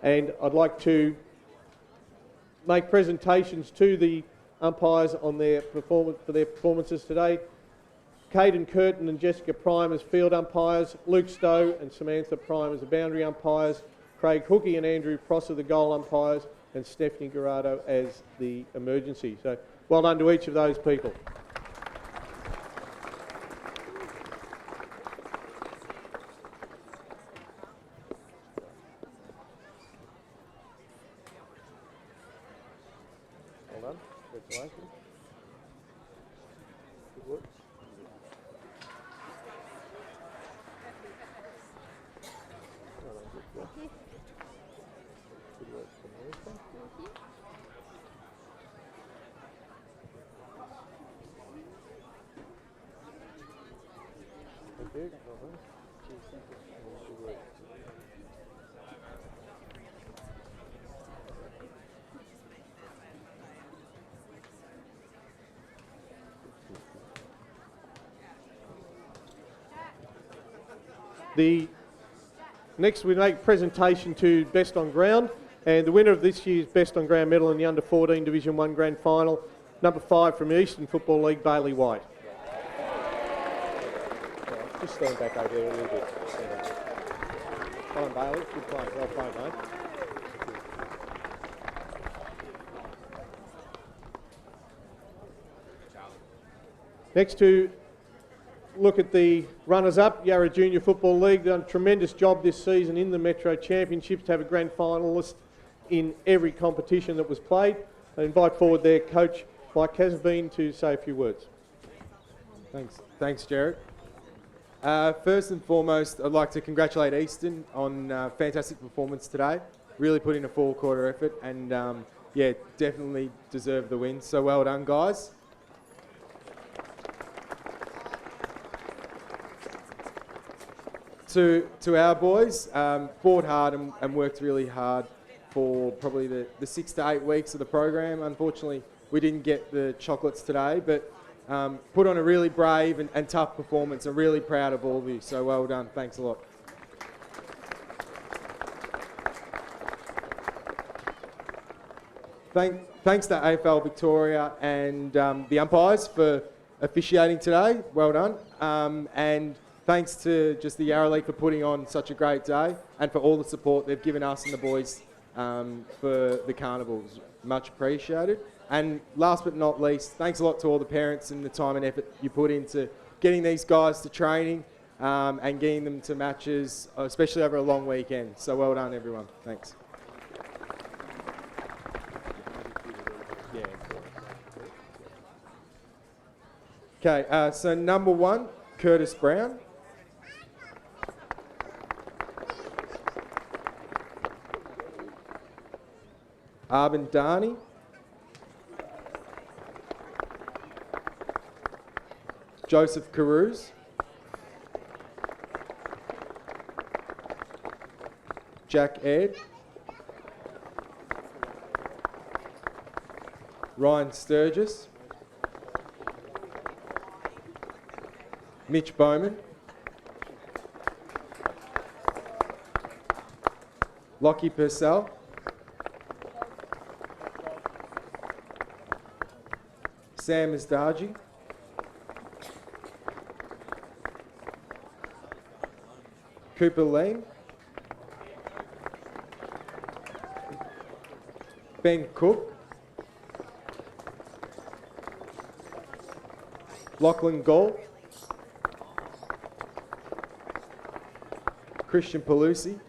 And I'd like to make presentations to the umpires on their performances today. Caden Curtin and Jessica Prime as field umpires, Luke Stowe and Samantha Prime as the boundary umpires, Craig Hookey and Andrew Prosser the goal umpires, and Stephanie Garado as the emergency. So well done to each of those people. Well done. Congratulations. Good work. Well done, good work. Good work from Lisa. Thank you. Well done. Good work. Next we make a presentation to Best on Ground, and the winner of this year's Best on Ground medal in the Under 14 Division 1 Grand Final, number 5 from the Eastern Football League, Bailey White. Just stand back over there a little bit. Well done, Bailey. Good play. Well played, mate. Next to look at the runners-up, Yarra Junior Football League. They've done a tremendous job this season in the Metro Championships to have a grand finalist in every competition that was played. I invite forward their coach, Mike Casabine, to say a few words. Thanks, Jared. First and foremost, I'd like to congratulate Easton on fantastic performance today. Really put in a full-quarter effort and, yeah, definitely deserved the win. So well done, guys. To our boys, fought hard and worked really hard for probably the 6 to 8 weeks of the program. Unfortunately, we didn't get the chocolates today, but put on a really brave and tough performance. I'm really proud of all of you, so well done. Thanks a lot. Thanks to AFL Victoria and the umpires for officiating today. Well done. And thanks to just the Yarra League for putting on such a great day and for all the support they've given us and the boys for the carnivals. Much appreciated. And last but not least, thanks a lot to all the parents and the time and effort you put into getting these guys to training and getting them to matches, especially over a long weekend. So well done, everyone. Thanks. Okay, so number 1, Curtis Brown. Arben Dani. Joseph Carews. Jack Ed. Ryan Sturgis. Mitch Bowman, Lockie Purcell, Sam Asdagi, Cooper Lean, Ben Cook, Lachlan Gall, Christian Pelusi,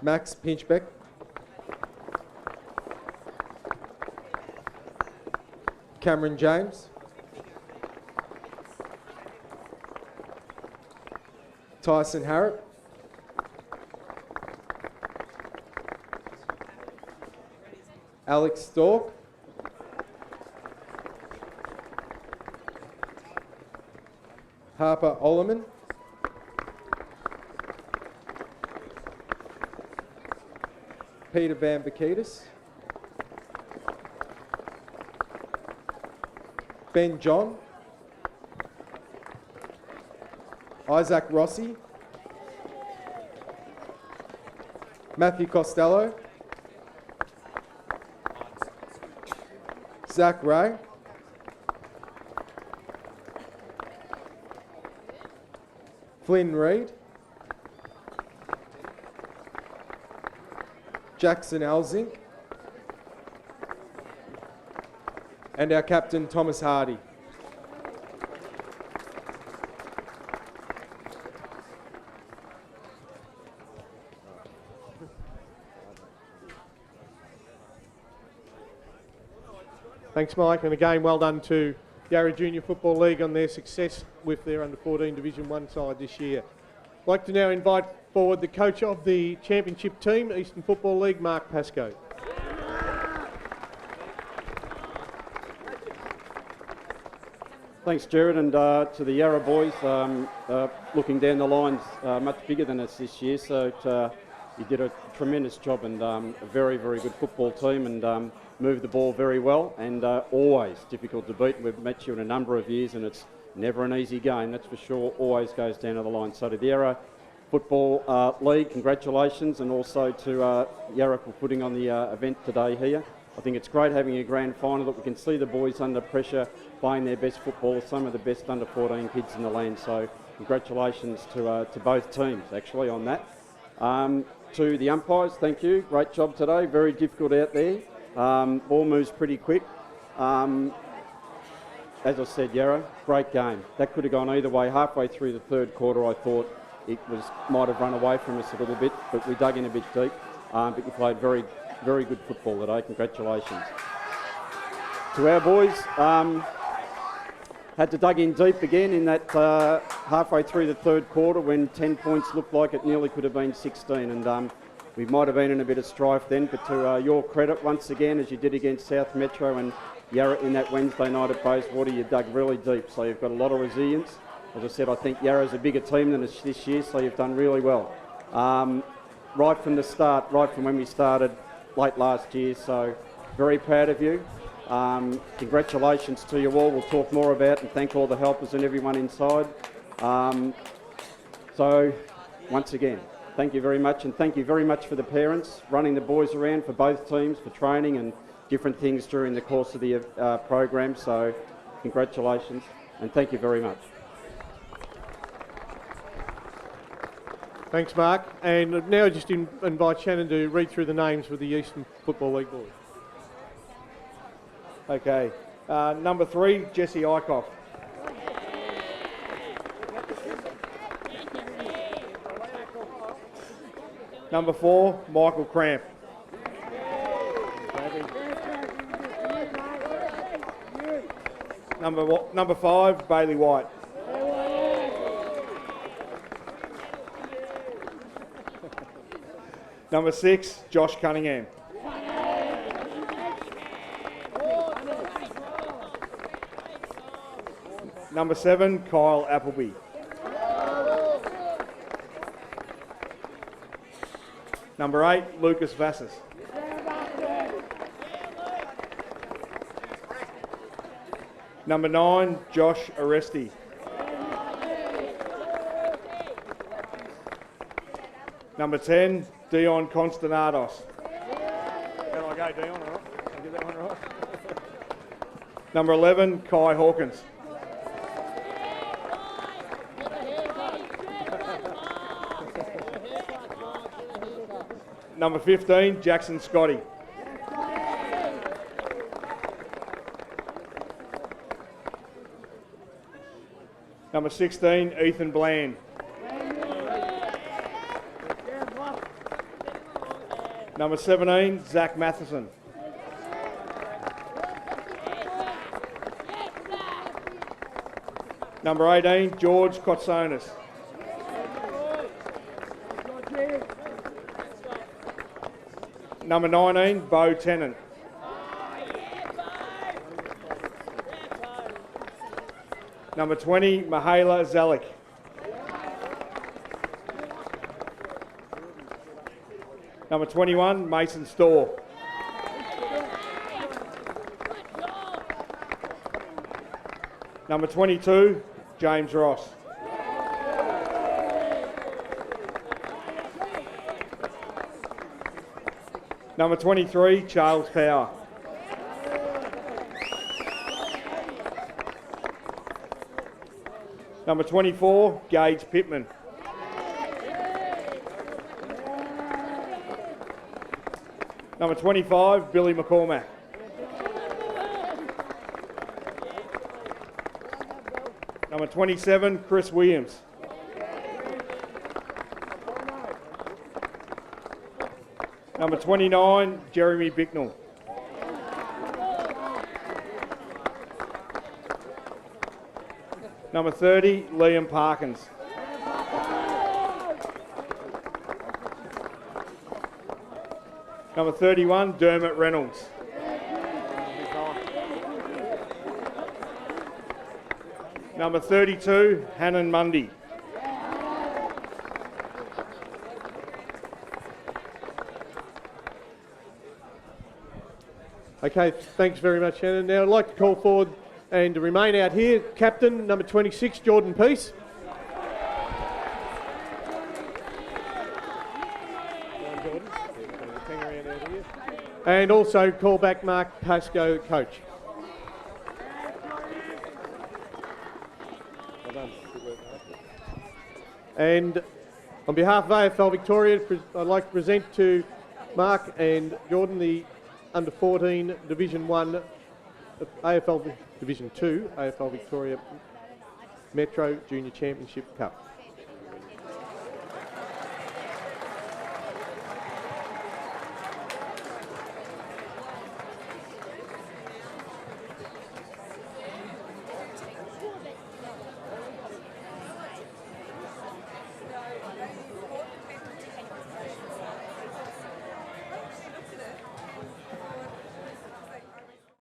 Max Pinchbeck, Cameron James, Tyson Harrop, Alex Stork, Harper Ollerman, Peter Van Bakitis, Ben John, Isaac Rossi, Matthew Costello, Zach Ray, Flynn Reid, Jackson Elzink, and our captain Thomas Hardy. Thanks, Mike, and again, well done to Yarra Junior Football League on their success with their under-14 Division 1 side this year. I'd like to now invite forward the coach of the championship team, Eastern Football League, Mark Pascoe. Thanks, Jared, and to the Yarra boys, looking down the lines, much bigger than us this year, so you did a tremendous job, and a very, very good football team, and moved the ball very well, and always difficult to beat. We've met you in a number of years, and it's never an easy game, that's for sure. Always goes down to the line. So to the Yarra Football League, congratulations, and also to Yarra for putting on the event today here. I think it's great having a grand final that we can see the boys under pressure playing their best football, some of the best under 14 kids in the land. So congratulations to both teams actually on that. To the umpires, thank you. Great job today. Very difficult out there. Ball moves pretty quick. As I said, Yarra, great game. That could have gone either way. Halfway through the third quarter, I thought it might have run away from us a little bit, but we dug in a bit deep. But you played very, very good football today. Congratulations. To our boys, had to dug in deep again in that halfway through the third quarter when 10 points looked like it nearly could have been 16, and we might have been in a bit of strife then, but to your credit once again, as you did against South Metro and Yarra in that Wednesday night at Bayswater, you dug really deep, so you've got a lot of resilience. As I said, I think Yarra's a bigger team than us this year, so you've done really well. Right from the start, right from when we started late last year, so very proud of you. Congratulations to you all. We'll talk more about and thank all the helpers and everyone inside. So once again, thank you very much, and thank you very much for the parents running the boys around for both teams for training and different things during the course of the program. So congratulations and thank you very much. Thanks, Mark. And now just invite Shannon to read through the names for the Eastern Football League boys. Okay. Number 3, Jesse Eichhoff. Number 4, Michael Cramp. Number 5, Bailey White. Number 6, Josh Cunningham. Number 7, Kyle Appleby. Number 8, Lucas Vassis. Number 9, Josh Aresti. Number 10, Dion Constanatos. How do I go, Dion? All right. Did I get that one right? Number 11, Kai Hawkins. Number 15, Jackson Scotty. Number 16, Ethan Bland. Number 17, Zach Matheson. Number 18, George Kotsonis. Number 19, Bo Tennant. Number 20, Mihaela Zalik. Number 21, Mason Storr. Number 22, James Ross. Number 23, Charles Power. Number 24, Gage Pittman. Number 25, Billy McCormack. Number 27, Chris Williams. Number 29, Jeremy Bicknell. Number 30, Liam Parkins. Number 31, Dermot Reynolds. Number 32, Hannon Mundy. Okay, thanks very much, Shannon. Now I'd like to call forward and to remain out here, captain number 26, Jordan Peace. And also call back Mark Pascoe, coach. And on behalf of AFL Victoria, I'd like to present to Mark and Jordan the Under 14 Division 1, AFL Division 2, AFL Victoria Metro Junior Championship Cup.